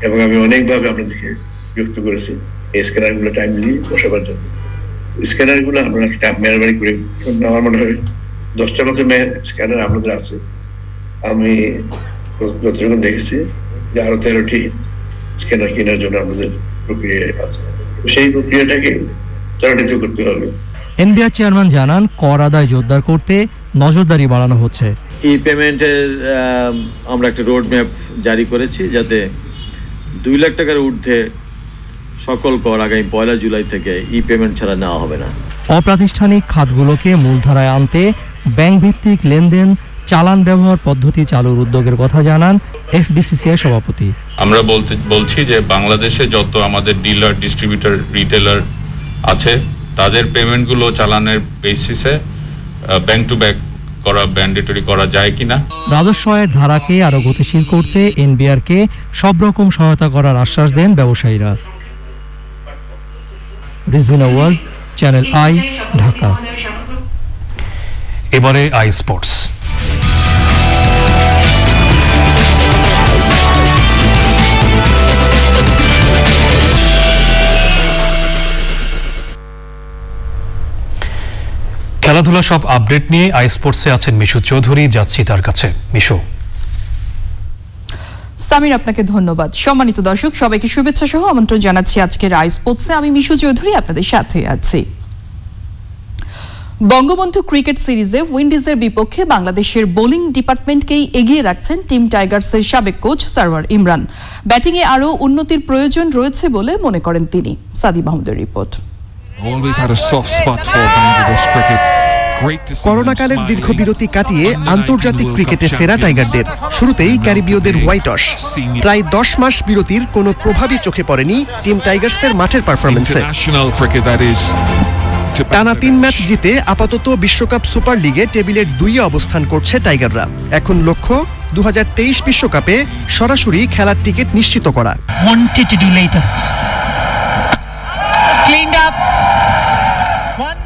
Speaker 25: এবং আমি অনেকভাবে আপনাদেরকে বিরক্ত করেছি এই স্ক্যানারগুলো টাইমলি বসাবার জন্য। স্ক্যানারগুলো আমরা মেহরবানি করে, আমার মনে হয় 10টার মতো স্ক্যানার আপনাদের আছে। আমি যতটুকু দেখেছি যে আরো 13টি স্ক্যানার কেনার জন্য আমাদের প্রক্রিয়া আছে, সেই প্রক্রিয়াটাকে ত্বরান্বিত করতে হবে।
Speaker 24: এনবিআর চেয়ারম্যান জানান, কর আদায় জোরদার করতে নজরদারি বাড়ানো হচ্ছে।
Speaker 26: ই পেমেন্টের আমরা একটা রোড ম্যাপ জারি করেছি যাতে 2 লাখ টাকার ঊর্ধ্বে সকল কর আগামী 1 জুলাই থেকে ই পেমেন্ট ছাড়া নেওয়া হবে না।
Speaker 24: অপ্রাতিষ্ঠানিক খাতগুলোকে মূলধারায় আনতে ব্যাংক ভিত্তিক লেনদেন চালান ব্যবহার পদ্ধতি চালুর উদ্যোগের কথা জানান এফবিসিসিআই সভাপতি।
Speaker 27: আমরা বলছি যে বাংলাদেশে যত আমাদের ডিলার, ডিস্ট্রিবিউটর, রিটেলার আছে তাদের পেমেন্টগুলো চালানের বেসিসে ব্যাংক টু ব্যাংক করা ম্যান্ডেটরি করা যায় কিনা।
Speaker 24: রাজস্ব আয়ের ধারাকে আরো গতিশীল করতে এনবিআরকে সব রকম সহায়তা করার আশ্বাস দেন ব্যবসায়ীরা। Rizvi Nawaz, channel I, Dhaka.
Speaker 2: এবারে আই স্পোর্টস। খেলাধুলা সব আপডেট নিয়ে আই স্পোর্টসে আছেন মিশু চৌধুরী, যাচ্ছি তার কাছে। মিশু।
Speaker 1: সামির, আপনাকে ধন্যবাদ। সম্মানিত দর্শক, সবাইকে শুভেচ্ছা সহ আমন্ত্রণ জানাচ্ছি আজকের আই স্পোর্টসে। আমি মিশু চৌধুরী আপনাদের সাথে আছি। বঙ্গবন্ধু ক্রিকেট সিরিজে উইন্ডিজের বিপক্ষে বাংলাদেশের বোলিং ডিপার্টমেন্টকেই এগিয়ে রাখছেন টিম টাইগার্সের সাবেক কোচ সারওয়ার ইমরান। ব্যাটিংয়ে আরও উন্নতির প্রয়োজন রয়েছে বলে মনে করেন তিনি। সাদি মাহমুদের রিপোর্ট।
Speaker 3: করোনাকালের দীর্ঘ বিরতি কাটিয়ে আন্তর্জাতিক ক্রিকেটে ফেরা টাইগারদের শুরুতেই ক্যারিবীয়দের হোয়াইট ওয়াশ। প্রায় 10 মাস বিরতির কোনো প্রভাবই চোখে পড়েনি টিম টাইগার্সের মাঠের পারফরম্যান্সে। টানা 3 ম্যাচ জিতে আপাতত বিশ্বকাপ সুপার লিগে টেবিলের 2-এ অবস্থান করছে টাইগাররা। এখন লক্ষ্য 2023 বিশ্বকাপে সরাসরি খেলার টিকিট নিশ্চিত করা।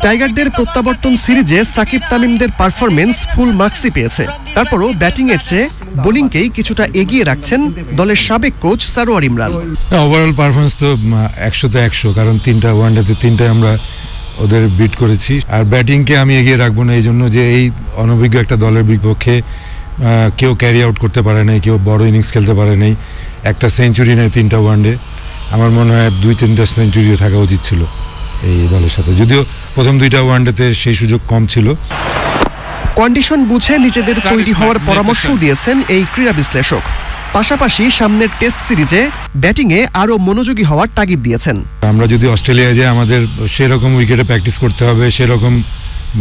Speaker 3: টাইগারদের প্রত্যাবর্তন সিরিজে সাকিব তামিমদের পারফরমেন্স ফুল মার্কসই পেয়েছে। তারপরও ব্যাটিংয়ের চেয়ে বোলিংকেই কিছুটা এগিয়ে রাখছেন দলের সাবেক coach Sarwar Imran.
Speaker 4: Overall performance তো 100তে 100, কারণ 3টা ওয়ানডেতে 3টায় আমরা ওদের বিট করেছি। আর ব্যাটিংকে আমি এগিয়ে রাখবো না, এই জন্য যে এই অনভিজ্ঞ একটা দলের বিপক্ষে কেউ ক্যারি আউট করতে পারে নাই, কেউ বড় ইনিংস খেলতে পারে নাই। একটা সেঞ্চুরি নেই 3টা ওয়ানডে। আমার মনে হয় 2-3টা সেঞ্চুরিও থাকা উচিত ছিল এই দলের সাথে, যদিও প্রথম 2টা ওয়ানডেতে সেই সুযোগ কম ছিল।
Speaker 3: কন্ডিশন বুঝে নিজেদের তৈরি হওয়ার পরামর্শও দিয়েছেন এই ক্রীড়া বিশ্লেষক। পাশাপাশি সামনের টেস্ট সিরিজে ব্যাটিংয়ে আরও মনোযোগী হওয়ার তাগিদ দিয়েছেন।
Speaker 4: আমরা যদি অস্ট্রেলিয়ায় যাই, আমাদের সেরকম উইকেটে প্র্যাকটিস করতে হবে, সেরকম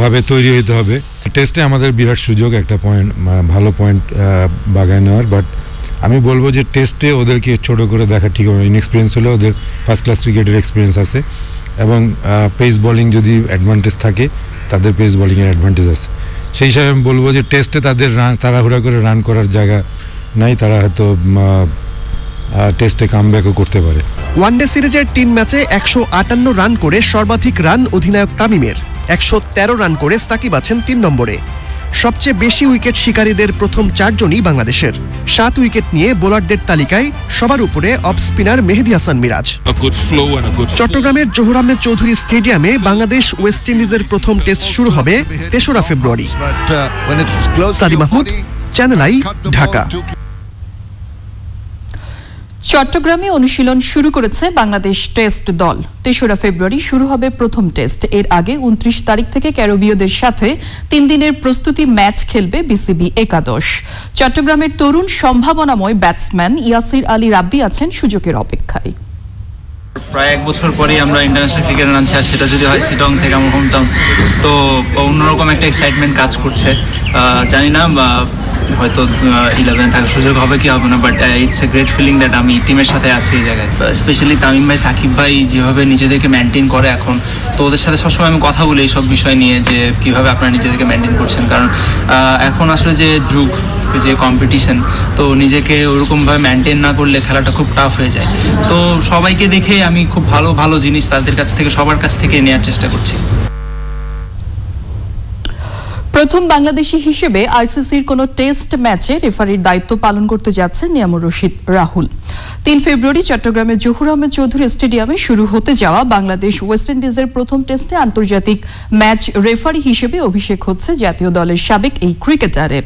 Speaker 4: ভাবে তৈরি হতে হবে। টেস্টে আমাদের বিরাট সুযোগ, একটা পয়েন্ট, ভালো পয়েন্ট বাগায় নেওয়ার। বাট আমি বলবো যে টেস্টে ওদেরকে ছোট করে দেখা ঠিক হবে। ইনএক্সপিরিয়েন্স হলে ওদের ফার্স্ট ক্লাস ক্রিকেটের এক্সপিরিয়েন্স আছে, এবং পেস বোলিং যদি অ্যাডভান্টেজ থাকে, তাদের পেস বোলিংয়ের অ্যাডভান্টেজ আছে। সেই হিসাবে আমি বলবো যে টেস্টে তাদের তাড়াহুড়া করে রান করার জায়গা নাই, তারা হয়তো টেস্টে কামব্যাকও করতে পারে।
Speaker 3: ওয়ানডে সিরিজের 3 ম্যাচে 158 রান করে সর্বাধিক রান অধিনায়ক তামিমের, 113 রান করে সাকিব আছেন 3 নম্বরে। সবচেয়ে বেশি উইকেট শিকারীদের প্রথম 4 জনই বাংলাদেশের। 7 উইকেট নিয়ে বোলারদের তালিকায় সবার উপরে অফ স্পিনার মেহেদী হাসান মিরাজ। চট্টগ্রামের জহুর আহমেদ চৌধুরী স্টেডিয়ামে বাংলাদেশ ওয়েস্ট ইন্ডিজের প্রথম টেস্ট শুরু হবে 3রা ফেব্রুয়ারি। সাদি মাহমুদ, চ্যানেল আই, ঢাকা।
Speaker 1: চট্টগ্রামে অনুশীলন শুরু করেছে বাংলাদেশ টেস্ট দল। 3রা ফেব্রুয়ারি শুরু হবে প্রথম টেস্ট। এর আগে 29 তারিখ থেকে ক্যারিবীয়দের সাথে 3 দিনের প্রস্তুতি ম্যাচ খেলবে বিসিবি একাদশ। চট্টগ্রামের তরুণ সম্ভাবনাময় ব্যাটসম্যান ইয়াসির আলী রাব্বি আছেন সুযোগের অপেক্ষায়।
Speaker 5: প্রায় 1 বছর পরে আমরা ইন্টারন্যাশনাল ক্রিকেটে নামছি, আর সেটা যদি হয় চিটং থেকে আমার হোম টাউন, তো অন্যরকম একটা এক্সাইটমেন্ট কাজ করছে। জানি না হয়তো 11 থাকার সুযোগ হবে কি হবে না, but it's a great feeling that আমি টিমের সাথে আছি এই জায়গায়। স্পেশালি তামিম ভাই, সাকিব ভাই যেভাবে নিজেদেরকে মেনটেন করে এখন, তো ওদের সাথে সবসময় আমি কথা বলি এইসব বিষয় নিয়ে, যে কীভাবে আপনারা নিজেদেরকে মেনটেন করছেন। কারণ এখন আসলে যে যুগ, যে কম্পিটিশন, তো নিজেকে ওরকমভাবে মেনটেন না করলে খেলাটা খুব টাফ হয়ে যায়। তো সবাইকে দেখে আমি খুব ভালো ভালো জিনিস তাদের কাছ থেকে, সবার কাছ থেকে নেওয়ার চেষ্টা করছি।
Speaker 1: প্রথম বাংলাদেশি হিসেবে আইসিসির কোনো টেস্ট ম্যাচে রেফারির দায়িত্ব পালন করতে যাচ্ছেন নিয়ামুর রশিদ রাহুল। 3 ফেব্রুয়ারি চট্টগ্রামের জহুর আহমেদ চৌধুরী স্টেডিয়ামে শুরু হতে যাওয়া বাংলাদেশ ওয়েস্ট ইন্ডিজের প্রথম টেস্টে আন্তর্জাতিক ম্যাচ রেফারি হিসেবে অভিষেক হচ্ছে জাতীয় দলের সাবেক এই ক্রিকেটারের।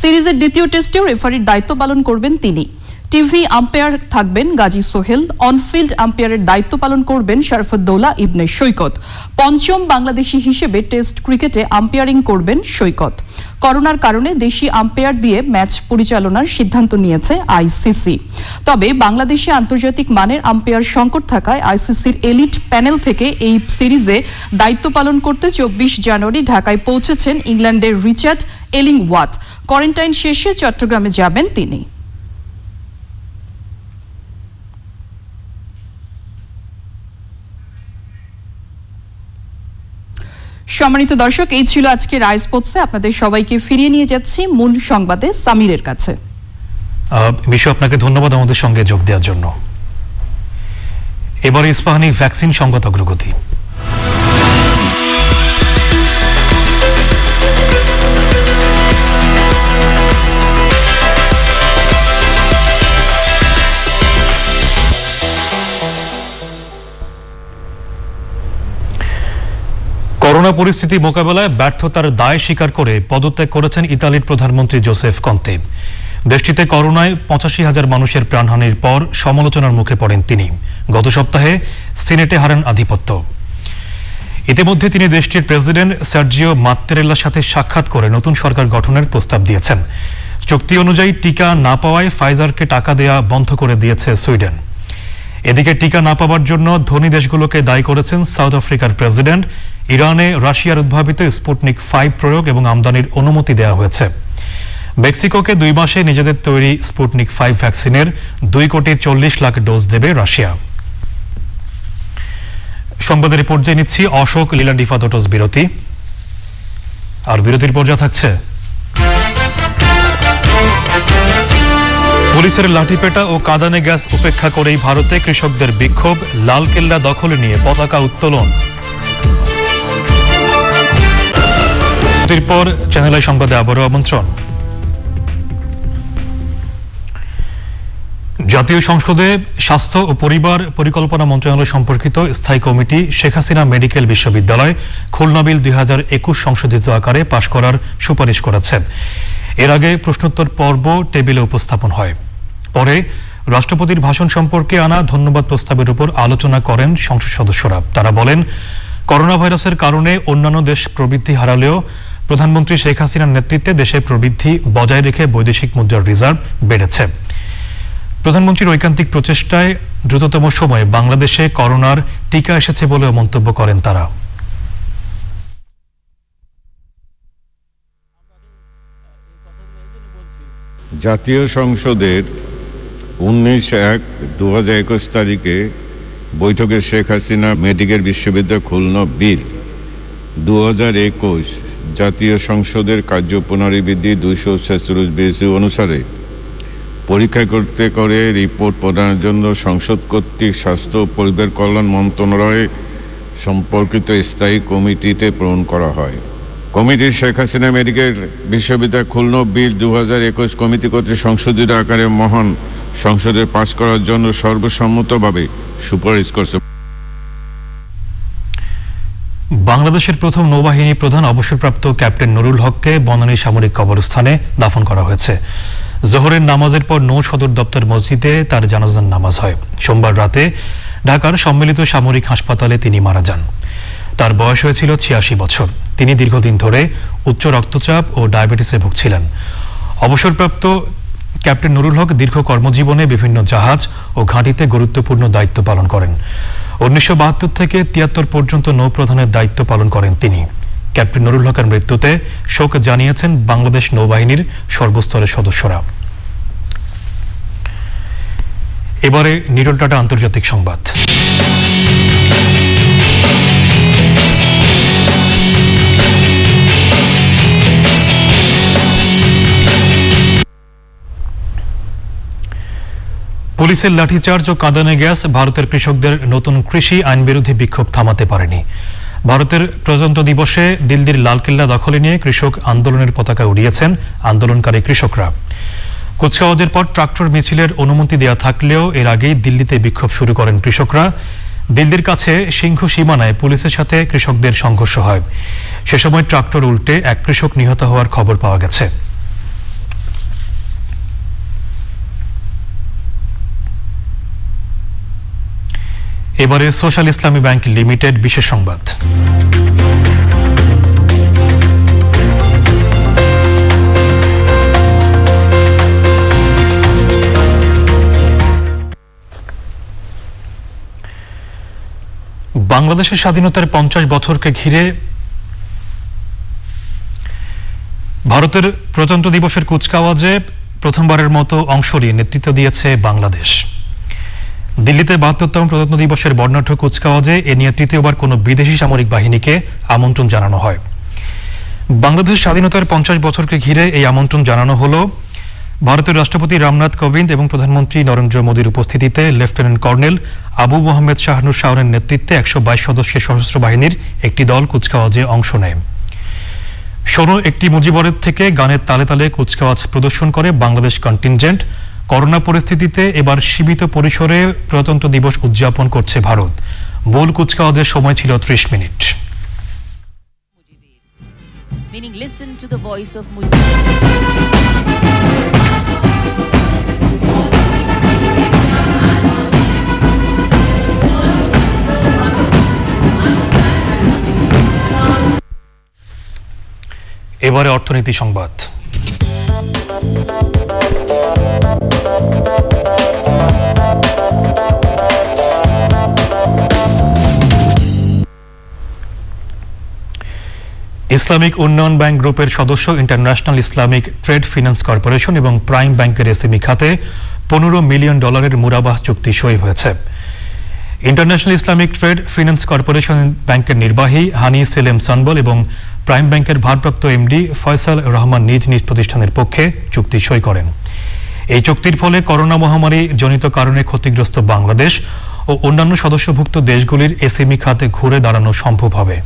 Speaker 1: সিরিজের 2য় টেস্টেও রেফারির দায়িত্ব পালন করবেন তিনি। টিভি আম্পায়ার থাকবেন গাজী সোহেল, অনফিল্ড আম্পায়ারের দায়িত্ব পালন করবেন শরফুদ্দৌলা ইবনে সৈকত। 5ম বাংলাদেশি হিসেবে টেস্ট ক্রিকেটে আম্পায়ারিং করবেন সৈকত। করোনার কারণে দেশি আম্পায়ার দিয়ে ম্যাচ পরিচালনার সিদ্ধান্ত নিয়েছে আইসিসি। তবে বাংলাদেশে আন্তর্জাতিক মানের আম্পায়ার সংকট থাকায় আইসিসির এলিট প্যানেল থেকে এই সিরিজে দায়িত্ব পালন করতে 24 জানুয়ারি ঢাকায় পৌঁছেছেন ইংল্যান্ডের রিচার্ড এলিংওয়াথ। কোয়ারেন্টাইন শেষে চট্টগ্রামে যাবেন তিনি। সম্মানিত দর্শক, এই ছিল আজকের আই স্পোর্টসে। আপনাদের সবাইকে ফিরিয়ে নিয়ে যাচ্ছি মূল সংবাদে সামিরের কাছে।
Speaker 2: মিশু, আপনাকে ধন্যবাদ আমাদের সঙ্গে যোগ দেওয়ার জন্য। এবারে ইস্পাহানি ভ্যাকসিন সংবাদ অগ্রগতি। করোনা করোনা পরিস্থিতি মোকাবেলায় ব্যর্থতার দায় স্বীকার করে পদত্যাগ করেছেন ইতালির প্রধানমন্ত্রী জোসেফ কন্তে। দেশটিতে করোনায় ৮৫,০০০ মানুষের প্রাণহানির পর সমালোচনার মুখে পড়েন তিনি। গত সপ্তাহে সিনেটে হারান আধিপত্য। ইতিমধ্যে তিনি দেশটির প্রেসিডেন্ট সার্জিও মাত্তেরেল্লার সাথে সাক্ষাৎ করে নতুন সরকার গঠনের প্রস্তাব দিয়েছেন। চুক্তি অনুযায়ী টিকা না পাওয়ায় ফাইজারকে টাকা দেয়া বন্ধ করে দিয়েছে সুইডেন। এদিকে টিকা না পাওয়ার জন্য ধনী দেশগুলোকে দায়ী করেছেন সাউথ আফ্রিকার প্রেসিডেন্ট। ইরানে রাশিয়ার উদ্ভাবিত স্পুটনিক 5 প্রয়োগ এবং আমদানির অনুমতি দেওয়া হয়েছে। মেক্সিকোকে 2 মাসে নিজেদের তৈরি স্পুটনিক 5 ভ্যাকসিনের 2,40,00,000 ডোজ দেবে রাশিয়া। সংবাদের পর্যায়ে নিচ্ছি অশোক লীলাডিফা দোটস বিরতি। আর বিরতির পর্যায়ে থাকছে পুলিশের লাঠিপেটা ও কাঁদানে গ্যাস উপেক্ষা করেই ভারতে কৃষকদের বিক্ষোভ, লালকেল্লা দখলে নিয়ে পতাকা উত্তোলন। এরপর চ্যানেল সংবাদে আবারও আমন্ত্রণ। জাতীয় সংসদে স্বাস্থ্য ও পরিবার পরিকল্পনা মন্ত্রণালয় সম্পর্কিত স্থায়ী কমিটি শেখ হাসিনা মেডিকেল বিশ্ববিদ্যালয় খুলনা বিল 2021 সংশোধিত আকারে পাশ করার সুপারিশ করেছে। এর আগে প্রশ্নোত্তর পর্ব টেবিলে উপস্থাপন হয়। পরে রাষ্ট্রপতির ভাষণ সম্পর্কে আনা ধন্যবাদ প্রস্তাবের উপর আলোচনা করেন সংসদ সদস্যরা। তারা বলেন, করোনা ভাইরাসের কারণে অন্যান্য দেশ প্রবৃদ্ধি হারালেও প্রধানমন্ত্রী শেখ হাসিনার নেতৃত্বে দেশে প্রবৃদ্ধি বজায় রেখে বৈদেশিক মুদ্রার রিজার্ভ বেড়েছে। প্রধানমন্ত্রীর ঐকান্তিক প্রচেষ্টায় দ্রুততম সময়ে বাংলাদেশে করোনার টিকা এসেছে বলেও মন্তব্য করেন তারা।
Speaker 6: জাতীয় সংসদের 19/1/2021 তারিখে বৈঠকে শেখ হাসিনা মেডিকেল বিশ্ববিদ্যালয় খুলনা বিল 2021 জাতীয় সংসদের কার্য পুনরাবৃত্তি 246 অনুসারে পরীক্ষা করতে করে রিপোর্ট প্রদানের জন্য সংসদ কর্তৃক স্বাস্থ্য ও পরিবার কল্যাণ মন্ত্রণালয় সম্পর্কিত স্থায়ী কমিটিতে প্রেরণ করা হয়। কমিটি শেখ হাসিনা মেডিকেল বিশ্ববিদ্যালয় খুলনা বিল 2021 কমিটি কর্তৃক সংশোধিত আকারে মহান সংসদে পাশ করার জন্য সর্বসম্মতভাবে সুপারিশ করছে।
Speaker 2: বাংলাদেশের প্রথম নৌবাহিনী প্রধান অবসরপ্রাপ্ত ক্যাপ্টেন নুরুল হককে বনানী সামরিক কবরস্থানে দাফন করা হয়েছে। জোহরের নামাজের পর নৌ সদর দপ্তর মসজিদে তার জানাজার নামাজ হয়। সোমবার রাতে ঢাকার সম্মিলিত সামরিক হাসপাতালে তিনি মারা যান। তার বয়স হয়েছিল 86 বছর। তিনি দীর্ঘদিন ধরে উচ্চ রক্তচাপ ও ডায়াবেটিসে ভুগছিলেন। অবসরপ্রাপ্ত ক্যাপ্টেন নুরুল হক দীর্ঘ কর্মজীবনে বিভিন্ন জাহাজ ও ঘাঁটিতে গুরুত্বপূর্ণ দায়িত্ব পালন করেন। 1972 থেকে 73 পর্যন্ত নৌপ্রধানের দায়িত্ব পালন করেন তিনি। ক্যাপ্টেন নুরুল হকের মৃত্যুতে শোক জানিয়েছেন বাংলাদেশ নৌবাহিনীর সর্বস্তরের সদস্যরা। এবারে নিরল টাটা আন্তর্জাতিক সংবাদ। পুলিশের লাঠিচার্জ ও কাঁদানে গ্যাস ভারতের কৃষকদের নতুন কৃষি আইন বিরোধী বিক্ষোভ থামাতে পারেনি। ভারতের প্রজাতন্ত্র দিবসে দিল্লির লালকেল্লা দখলে নিয়ে কৃষক আন্দোলনের পতাকা উড়িয়েছেন আন্দোলনকারী কৃষকরা। কুচকাওয়াজের পর ট্রাক্টর মিছিলের অনুমতি দেওয়া থাকলেও এর আগেই দিল্লিতে বিক্ষোভ শুরু করেন কৃষকরা। দিল্লির কাছে সিংহ সীমানায় পুলিশের সাথে কৃষকদের সংঘর্ষ হয়। সে সময় ট্রাক্টর উল্টে এক কৃষক নিহত হওয়ার খবর পাওয়া গেছে। এবারে সোশ্যাল ইসলামী ব্যাংক লিমিটেড বিশেষ সংবাদ। বাংলাদেশের স্বাধীনতার 50 বছরকে ঘিরে ভারতের প্রজাতন্ত্র দিবসের কুচকাওয়াজে প্রথমবারের মতো অংশ নিয়ে নেতৃত্ব দিয়েছে বাংলাদেশ। দিল্লিতে 72তম প্রজাতন্ত্র দিবসের বর্ণাঢ্য কুচকাওয়াজে এ নিয়ে তৃতীয়বার কোনো বিদেশি সামরিক বাহিনীকে আমন্ত্রণ জানানো হয়। বাংলাদেশ স্বাধীনতার 50 বছরকে ঘিরে এই আমন্ত্রণ জানানো হলো ভারতের রাষ্ট্রপতি রামনাথ কোবিন্দ এবং প্রধানমন্ত্রী নরেন্দ্র মোদীর উপস্থিতিতে লেফটেন্যান্ট কর্নেল আবু মোহাম্মদ শাহনুর শাওনের নেতৃত্বে 122 সদস্যের সশস্ত্র বাহিনীর একটি দল কুচকাওয়াজে অংশ নেয়। শোনো একটি মুজিবরের থেকে গানের তালে তালে কুচকাওয়াজ প্রদর্শন করে বাংলাদেশ কন্টিনজেন্ট। করোনা পরিস্থিতিতে এবার সীমিত পরিসরে প্রজাতন্ত্র দিবস উদযাপন করছে ভারত। মূল কুচকাওয়াজের সময় ছিল 30 minute.
Speaker 7: meaning listen to the voice of
Speaker 2: এবারে অর্থনীতি সংবাদ। ইসলামিক উন্নয়ন ব্যাংক গ্রুপের সদস্য international Islamic trade finance corporation এবং প্রাইম ব্যাংকের এসএমই খাতে $15 মিলিয়ন মুরাবাহ চুক্তি সই হয়েছে। International Islamic trade finance corporation ব্যাংকের নির্বাহী হানি সেলেম সানবল এবং প্রাইম ব্যাংকের ভারপ্রাপ্ত এমডি ফয়সাল রহমান নিজ নিজ প্রতিষ্ঠানের পক্ষে চুক্তি সই করেন। এই চুক্তির ফলে করোনা মহামারী জনিত কারণে ক্ষতিগ্রস্ত বাংলাদেশ ও অন্যান্য সদস্যভুক্ত দেশগুলির এসএমই খাতে ঘুরে দাঁড়ানো সম্ভব হবে।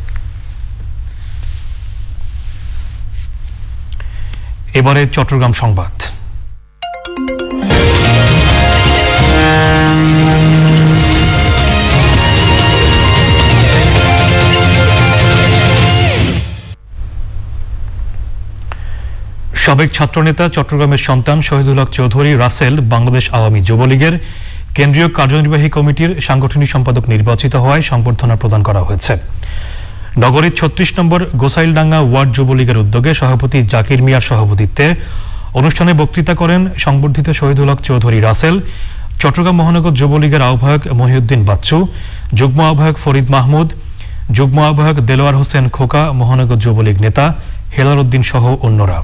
Speaker 2: এবারে চট্টগ্রাম সংবাদ। সাবেক ছাত্রনেতা চট্টগ্রামের সন্তান শহীদুল হক চৌধুরী রাসেল বাংলাদেশ আওয়ামী যুবলীগের কেন্দ্রীয় কার্যনির্বাহী কমিটির সাংগঠনিক সম্পাদক নির্বাচিত হওয়ায় সংবর্ধনা প্রদান করা হয়েছে। নগরীর ৩৬ নম্বর গোসাইলডাঙ্গা ওয়ার্ড যুবলীগের উদ্যোগে সভাপতি জাকির মিয়ার সভাপতিত্বে অনুষ্ঠানে বক্তৃতা করেন সংবর্ধিত শহীদুল হক চৌধুরী রাসেল, চট্টগ্রাম মহানগর যুবলীগের আহ্বায়ক মহিউদ্দিন বাচ্চু, যুগ্ম আহ্বায়ক ফরিদ মাহমুদ, যুগ্ম আহ্বায়ক দেলোয়ার হোসেন খোকা, মহানগর যুবলীগ নেতা হেলাল উদ্দিন সহ অন্যরা।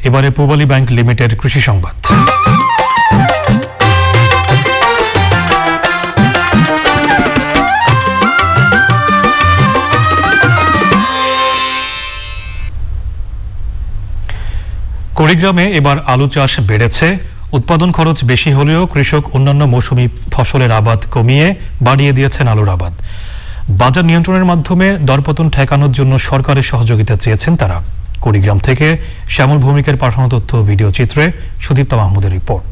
Speaker 2: এবারে পূবালী ব্যাংক লিমিটেড কৃষি সংবাদ। কুড়িগ্রামে এবার আলু চাষ বেড়েছে। উৎপাদন খরচ বেশি হলেও কৃষক অন্যান্য মৌসুমী ফসলের আবাদ কমিয়ে বাড়িয়ে দিয়েছেন আলুর আবাদ। বাজার নিয়ন্ত্রণের মাধ্যমে দরপতন ঠেকানোর জন্য সরকারের সহযোগিতা চেয়েছেন তারা। কুড়িগ্রাম থেকে শ্যামল ভৌমিকের পাঠানো তথ্য ভিডিও চিত্রে সুদীপ্তা মাহমুদের রিপোর্ট।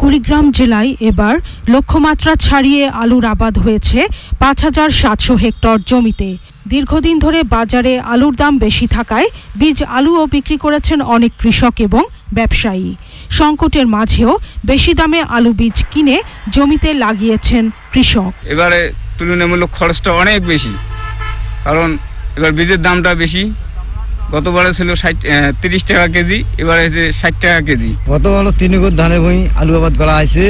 Speaker 8: কুড়িগ্রাম জেলায় এবার লক্ষ্যমাত্রা ছাড়িয়ে আলুর আবাদ হয়েছে ৫,৭০০ হেক্টর জমিতে। দীর্ঘদিন ধরে বাজারে আলুর দাম বেশি থাকায় বীজ আলুও বিক্রি করেছেন অনেক কৃষক এবং ব্যবসায়ী। সংকটের মাঝেও বেশি দামে আলু বীজ কিনে জমিতে লাগিয়েছেন কৃষক।
Speaker 9: এবারে তুলনামূলক খরচটা অনেক বেশি, কারণ এবার বীজের দামটা বেশি। গতবারে ছিল 30 টাকা কেজি, এবারে 60 টাকা কেজি।
Speaker 10: গতবার 3 একর ধানের ভূমি আলু আবাদ করা হয়েছে,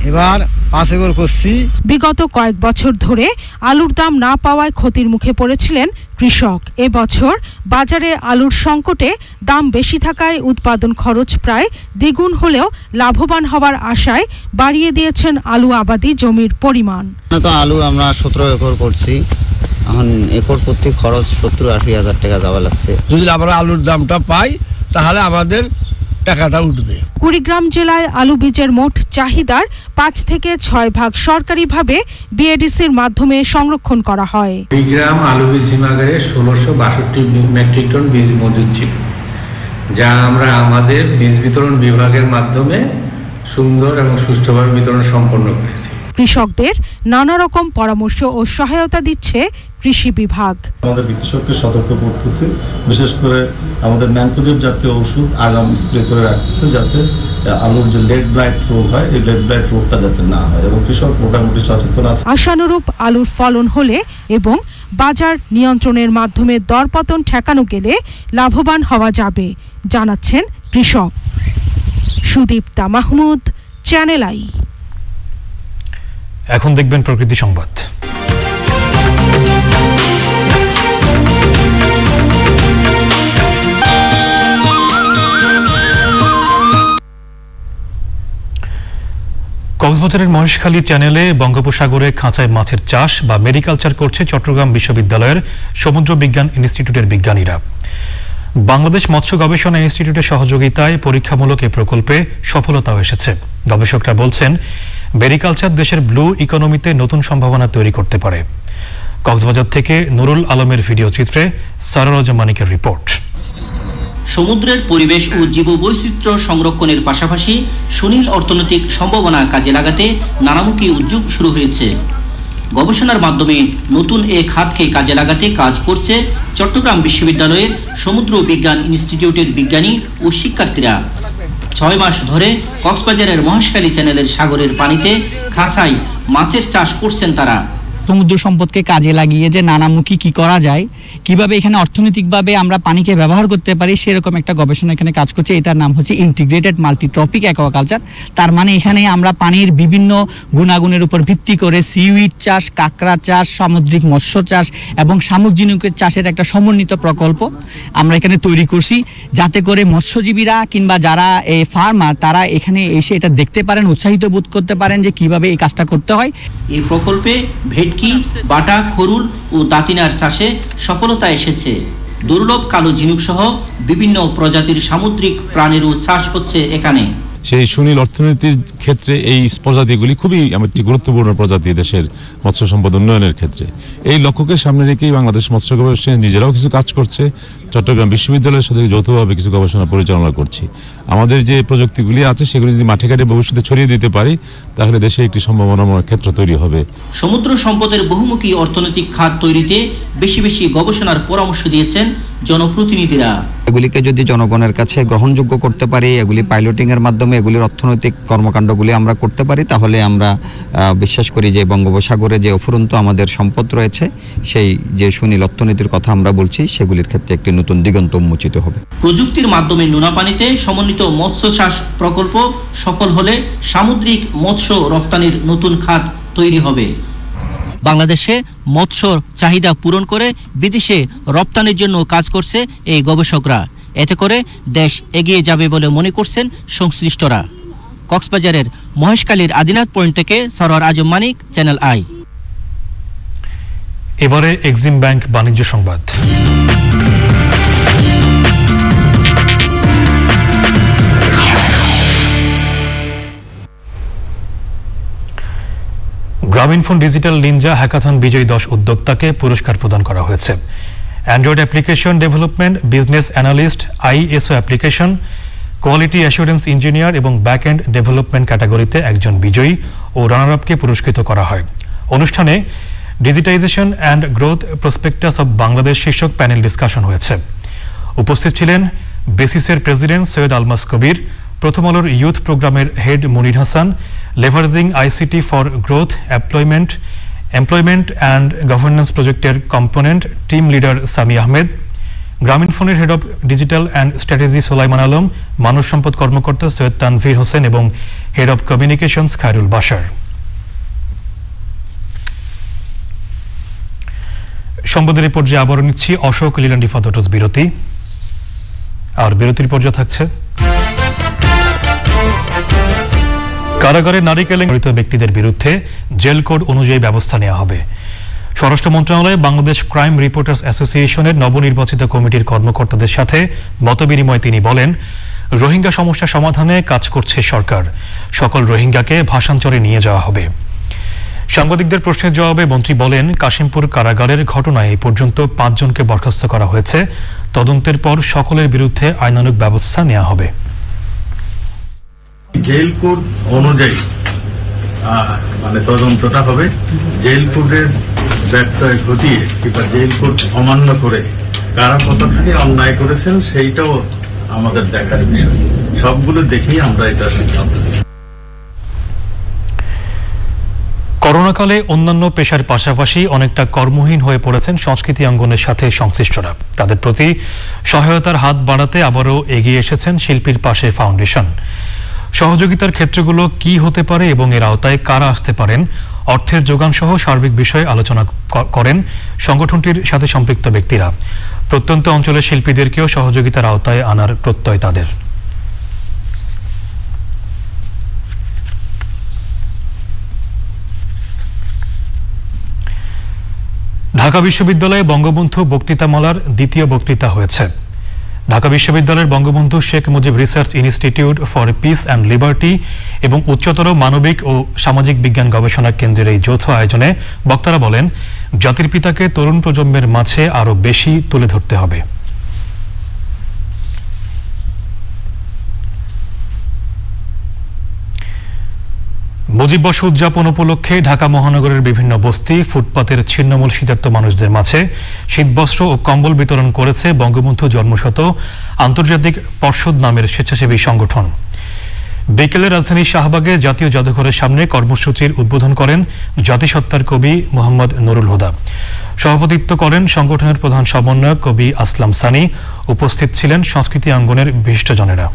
Speaker 10: এবার 5 একর করছি।
Speaker 8: বিগত কয়েক বছর ধরে আলুর দাম না পাওয়ায় ক্ষতির মুখে পড়েছিলেন কৃষক। এবছর বাজারে আলুর সংকটে দাম বেশি থাকায় উৎপাদন খরচ প্রায় দ্বিগুণ হলেও লাভবান হওয়ার আশায় বাড়িয়ে দিয়েছেন আলু আবাদি জমির পরিমাণ।
Speaker 11: তো আলু আমরা 17 একর করছি, এখন একর প্রতি খরচ 70-80 হাজার টাকা যাওয়া লাগছে।
Speaker 12: যদি আমরা আলুর দামটা পাই তাহলে আমাদের টাকাটা উঠবে।
Speaker 8: কুড়িগ্রাম জেলায় আলু বীজের মোট চাহিদার 5 থেকে 6 ভাগ সরকারিভাবে বিএডিসির মাধ্যমে সংরক্ষণ করা হয়।
Speaker 13: কুড়িগ্রাম আলু বীজ হিমাগারে 1662 মেট্রিক টন বীজ মজুদ ছিল, যা আমরা আমাদের বীজ বিতরণ বিভাগের মাধ্যমে সুন্দর এবং সুষ্ঠুভাবে বিতরণ সম্পন্ন করেছি।
Speaker 8: কৃষকদের নানা রকম পরামর্শ ও সহায়তা দিচ্ছে কৃষি বিভাগ।
Speaker 28: আমাদের কৃষককে সতর্ক করতেছে, বিশেষ করে আমাদের ম্যানকোজেব জাতীয় ওষুধ আগাম স্প্রে করে রাখতেছে, যাতে আলুর যে লেড ব্লাইট রোগ হয় এই লেড ব্লাইট রোগটা যাতে না হয়, এবং কৃষক মোটামুটি সচেতন আছে।
Speaker 8: আশানুরূপ আলুর ফলন হলে এবং বাজার নিয়ন্ত্রণের মাধ্যমে দরপতন ঠেকানো গেলে লাভবান হওয়া যাবে, জানাচ্ছেন কৃষক। Sudipta Mahmud, channel I.
Speaker 2: এখন দেখবেন প্রকৃতি সংবাদ। কক্সবাজারের মহেশখালী চ্যানেলে বঙ্গোপসাগরে খাঁচায় মাছের চাষ বা মেরিকালচার করছে চট্টগ্রাম বিশ্ববিদ্যালয়ের সমুদ্র বিজ্ঞান ইনস্টিটিউটের বিজ্ঞানীরা। বাংলাদেশ মৎস্য গবেষণা ইনস্টিটিউটের সহযোগিতায় পরীক্ষামূলক এই প্রকল্পে সফলতাও এসেছে। গবেষকরা বলছেন, মেরিকালচার দেশের ব্লু ইকোনমিতে নতুন সম্ভাবনা তৈরি করতে পারে। কক্সবাজার থেকে নুরুল আলমের ভিডিও চিত্রে সারারজ মানিকের রিপোর্ট।
Speaker 29: সমুদ্রের পরিবেশ ও জীববৈচিত্র্য সংরক্ষণের পাশাপাশি সুনীল অর্থনৈতিক সম্ভাবনা কাজে লাগাতে নানামুখী উদ্যোগ শুরু হয়েছে। গবেষণার মাধ্যমে নতুন এ খাতকে কাজে লাগাতে কাজ করছে চট্টগ্রাম বিশ্ববিদ্যালয়ের সমুদ্র বিজ্ঞান ইনস্টিটিউটের বিজ্ঞানী ও শিক্ষার্থীরা। 6 মাস ধরে কক্সবাজারের মহেশখালী চ্যানেলের সাগরের পানিতে খাঁচায় মাছের চাষ করছেন তারা।
Speaker 7: সমুদ্র সম্পদকে কাজে লাগিয়ে যে নানামুখী কি করা যায়, কিভাবে এখানে অর্থনৈতিকভাবে আমরা পানিকে ব্যবহার করতে পারি, সেরকম একটা গবেষণা এখানে কাজ করছে। এটার নাম হচ্ছে ইন্টিগ্রেটেড মাল্টিট্রপিক অ্যাকোয়াকালচার। তার মানে এখানে আমরা পানির বিভিন্ন গুণাগুণের উপর ভিত্তি করে সিউইড চাষ, কাঁকড়া চাষ, সামুদ্রিক মৎস্য চাষ এবং শামুক ঝিনুকের চাষের একটা সমন্বিত প্রকল্প আমরা এখানে তৈরি করছি, যাতে করে মৎস্যজীবীরা কিংবা যারা এই ফার্মার তারা এখানে এসে এটা দেখতে পারেন, উৎসাহিত বোধ করতে পারেন যে কিভাবে এই কাজটা করতে হয়।
Speaker 29: এই প্রকল্পে ভেটকি, বাটা, খরুল ও দাতিনার চাষে সফলতা এসেছে। দুর্লভ কালো ঝিনুক সহ বিভিন্ন প্রজাতির সামুদ্রিক প্রাণীরও চাষ হচ্ছে এখানে।
Speaker 14: সেই সুনীল অর্থনীতির ক্ষেত্রে এই প্রজাতিগুলি খুবই একটি গুরুত্বপূর্ণ প্রজাতি দেশের মৎস্য সম্পদ উন্নয়নের ক্ষেত্রে। এই লক্ষ্যকে সামনে রেখেই বাংলাদেশ মৎস্য গবেষণা নিজেরাও কিছু কাজ করছে, চট্টগ্রাম বিশ্ববিদ্যালয়ের সাথে যৌথভাবে কিছু গবেষণা পরিচালনা করছি। আমাদের যে প্রযুক্তিগুলি আছে সেগুলি যদি মাঠে ঘাটে ভবিষ্যতে ছড়িয়ে দিতে পারি তাহলে দেশে একটি সম্ভাবনাময় ক্ষেত্র তৈরি হবে।
Speaker 29: সমুদ্র সম্পদের বহুমুখী অর্থনৈতিক খাত তৈরিতে বেশি বেশি গবেষণার পরামর্শ দিয়েছেন জনপ্রতিনিধিরা।
Speaker 15: এগুলিকে যদি জনগণের কাছে গ্রহণযোগ্য করতে পারি, এগুলি পাইলটিং এর মাধ্যমে এগুলির অর্থনৈতিক কর্মকাণ্ডগুলি আমরা করতে পারি, তাহলে আমরা বিশ্বাস করি যে বঙ্গোপসাগরে যে অফুরন্ত আমাদের সম্পদ রয়েছে, সেই যে সুনীল অর্থনীতির কথা আমরা বলছি, সেগুলির ক্ষেত্রে একটি নতুন দিগন্ত উন্মোচিত হবে।
Speaker 29: প্রযুক্তির মাধ্যমে নোনাপানিতে সমন্বিত মৎস্য চাষ প্রকল্প সফল হলে সামুদ্রিক মৎস্য রফতানির নতুন খাত তৈরি হবে। বাংলাদেশে মৎস্য চাহিদা পূরণ করে বিদেশে রপ্তানির জন্য কাজ করছে এই গবেষকরা। এতে করে দেশ এগিয়ে যাবে বলে মনে করছেন সংশ্লিষ্টরা। কক্সবাজারের মহেশখালীর আদিনাথ পয়েন্ট থেকে সরোয়ার আজম মানিক, চ্যানেল আই।
Speaker 2: এবারে এক্সিম ব্যাংক বাণিজ্য সংবাদ। গ্রামীণফোন ডিজিটাল নিনজা হ্যাকাথন বিজয়ী 10 উদ্যোক্তাকে পুরস্কার প্রদান করা হয়েছে। Android application development, business analyst, ISO application, quality assurance engineer এবং ব্যাক এন্ড ডেভেলপমেন্ট ক্যাটাগরিতে একজন বিজয়ী ও রানার আপকে পুরস্কৃত করা হয়। অনুষ্ঠানে digitisation and growth prospectus of Bangladesh শীর্ষক প্যানেল ডিসকাশন হয়েছে। উপস্থিত ছিলেন বেসিসের প্রেসিডেন্ট সৈয়দ আলমাস কবির, প্রথম আলোর ইউথ প্রোগ্রামের head Monir Hasan, leveraging ICT for growth employment and governance প্রজেক্টের component team leader Sami Ahmed, গ্রামীণফোনের head of digital and strategy Solaiman Alam, মানব সম্পদ কর্মকর্তা সৈয়দ তানভীর হোসেন এবং head of communications Khairul Bashar. সংবাদের এই পর্যায়ে আবারও নিচ্ছি অশোক লিলান্ডি ফাদোটস বিরতি। আর বিরতির পর্যায়ে থাকছে কারাগারে নারী কেলেঙ্কারিতে জড়িত ব্যক্তিদের বিরুদ্ধে জেল কোড অনুযায়ী ব্যবস্থা নেওয়া হবে। স্বরাষ্ট্র মন্ত্রণালয়ে বাংলাদেশ ক্রাইম রিপোর্টার্স অ্যাসোসিয়েশনের নবনির্বাচিত কমিটির কর্মকর্তাদের সাথে মতবিনিময়ে তিনি বলেন, রোহিঙ্গা সমস্যা সমাধানে কাজ করছে সরকার, সকল রোহিঙ্গাকে ভাষান্তরে নিয়ে যাওয়া হবে। সাংবাদিকদের প্রশ্নের জবাবে মন্ত্রী বলেন, কাশিমপুর কারাগারের ঘটনায় এই পর্যন্ত 5 জনকে বরখাস্ত করা হয়েছে। তদন্তের পর সকলের বিরুদ্ধে আইনানুগ ব্যবস্থা নেওয়া হবে।
Speaker 16: জেল কোড অনুযায়ী মানে তদন্তটা হবে। জেল কোডের ব্যত্যয় ঘটিয়ে কিংবা জেল কোড অমান্য করে কারা কতখানি অন্যায় করেছেন সেইটাও আমাদের দেখার বিষয়। সবগুলো দেখেই আমরা এটা সিদ্ধান্ত নিই।
Speaker 2: করোনাকালে অন্যান্য পেশার পাশাপাশি অনেকটা কর্মহীন হয়ে পড়েছেন সংস্কৃতি অঙ্গনের সাথে সংশ্লিষ্টরা। তাদের প্রতি সহায়তার হাত বাড়াতে আবারও এগিয়ে এসেছেন শিল্পীর পাশে ফাউন্ডেশন। সহযোগিতার ক্ষেত্রগুলো কি হতে পারে এবং এর আওতায় কারা আসতে পারেন, অর্থের যোগান সহ সার্বিক বিষয়ে আলোচনা করেন সংগঠনটির সাথে সম্পৃক্ত ব্যক্তিরা। প্রত্যন্ত অঞ্চলের শিল্পীদেরকেও সহযোগিতার আওতায় আনার প্রত্যয় তাদের। ঢাকা বিশ্ববিদ্যালয়ে বঙ্গবন্ধু বক্তৃতামালার দ্বিতীয় বক্তৃতা হয়েছে। ঢাকা বিশ্ববিদ্যালয়ের Bangabandhu Sheikh Mujib research institute for piece and liberty এবং উচ্চতর মানবিক ও সামাজিক বিজ্ঞান গবেষণা কেন্দ্রের এই যৌথ আয়োজনে বক্তারা বলেন, জাতির পিতাকে তরুণ প্রজন্মের মাঝে আরও বেশি তুলে ধরতে হবে। মুজিববর্ষ উদযাপন উপলক্ষে ঢাকা মহানগরের বিভিন্ন বস্তি ফুটপাতের ছিন্নমূল শীতার্ত মানুষদের মাঝে শীতবস্ত্র ও কম্বল বিতরণ করেছে বঙ্গবন্ধু জন্মশত আন্তর্জাতিক পর্ষদ নামের স্বেচ্ছাসেবী সংগঠন। বিকেলে রাজধানী শাহবাগে জাতীয় জাদুঘরের সামনে কর্মসূচির উদ্বোধন করেন জাতিসত্তার কবি মোহাম্মদ নুরুল হুদা। সভাপতিত্ব করেন সংগঠনের প্রধান সমন্বয়ক কবি আসলাম সানি। উপস্থিত ছিলেন সংস্কৃতি অঙ্গনের বিশিষ্টজনেরা।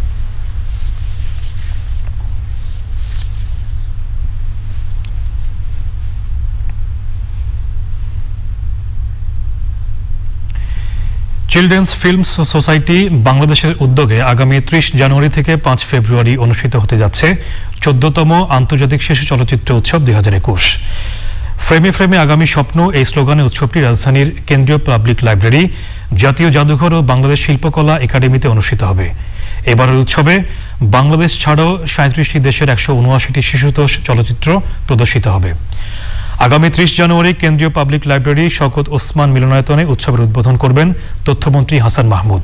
Speaker 2: চিলড্রেন্স ফিল্ম সোসাইটি বাংলাদেশের উদ্যোগে আগামী ৩০ জানুয়ারি থেকে ৫ ফেব্রুয়ারি অনুষ্ঠিত হতে যাচ্ছে ১৪তম আন্তর্জাতিক শিশু চলচ্চিত্র উৎসব ২০২১। ফ্রেমে ফ্রেমে আগামী স্বপ্ন এই স্লোগানে উৎসবটি রাজধানীর কেন্দ্রীয় পাবলিক লাইব্রেরি, জাতীয় জাদুঘর ও বাংলাদেশ শিল্পকলা একাডেমিতে অনুষ্ঠিত হবে। এবারের উৎসবে বাংলাদেশ ছাড়াও ৩৭টি দেশের ১৭৯টি শিশুতোষ চলচ্চিত্র প্রদর্শিত হবে। আগামী ৩০ জানুয়ারি কেন্দ্রীয় পাবলিক লাইব্রেরি শওকত ওসমান মিলনায়তনে উৎসবের উদ্বোধন করবেন তথ্যমন্ত্রী হাসান মাহমুদ।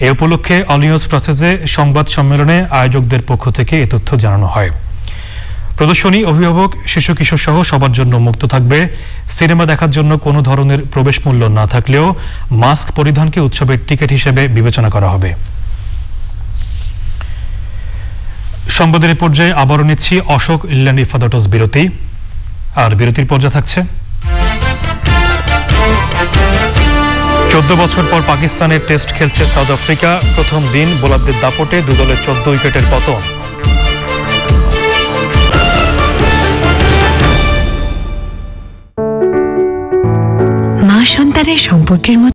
Speaker 2: এ উপলক্ষে অল নিউজ প্রেসে সংবাদ সম্মেলনে আয়োজকদের পক্ষ থেকে এ তথ্য জানানো হয়। প্রদর্শনী অভিভাবক, শিশু কিশোর সহ সবার জন্য মুক্ত থাকবে। সিনেমা দেখার জন্য কোনো ধরনের প্রবেশ মূল্য না থাকলেও মাস্ক পরিধানকে উৎসবের টিকিট হিসেবে বিবেচনা করা হবে। সংবাদের এই পর্যায়ে আবারও নিচ্ছি অশোক ইংল্যান্ড ইফাদটস বিরতি। আর বিরতির পর্যায়ে থাকছে ১৪ বছর পর পাকিস্তানের টেস্ট খেলছে সাউথ আফ্রিকা। প্রথম দিন বোলারদের দাপটে দু দলের ১৪ উইকেটের পতন।
Speaker 17: মা সন্তানের সম্পর্কের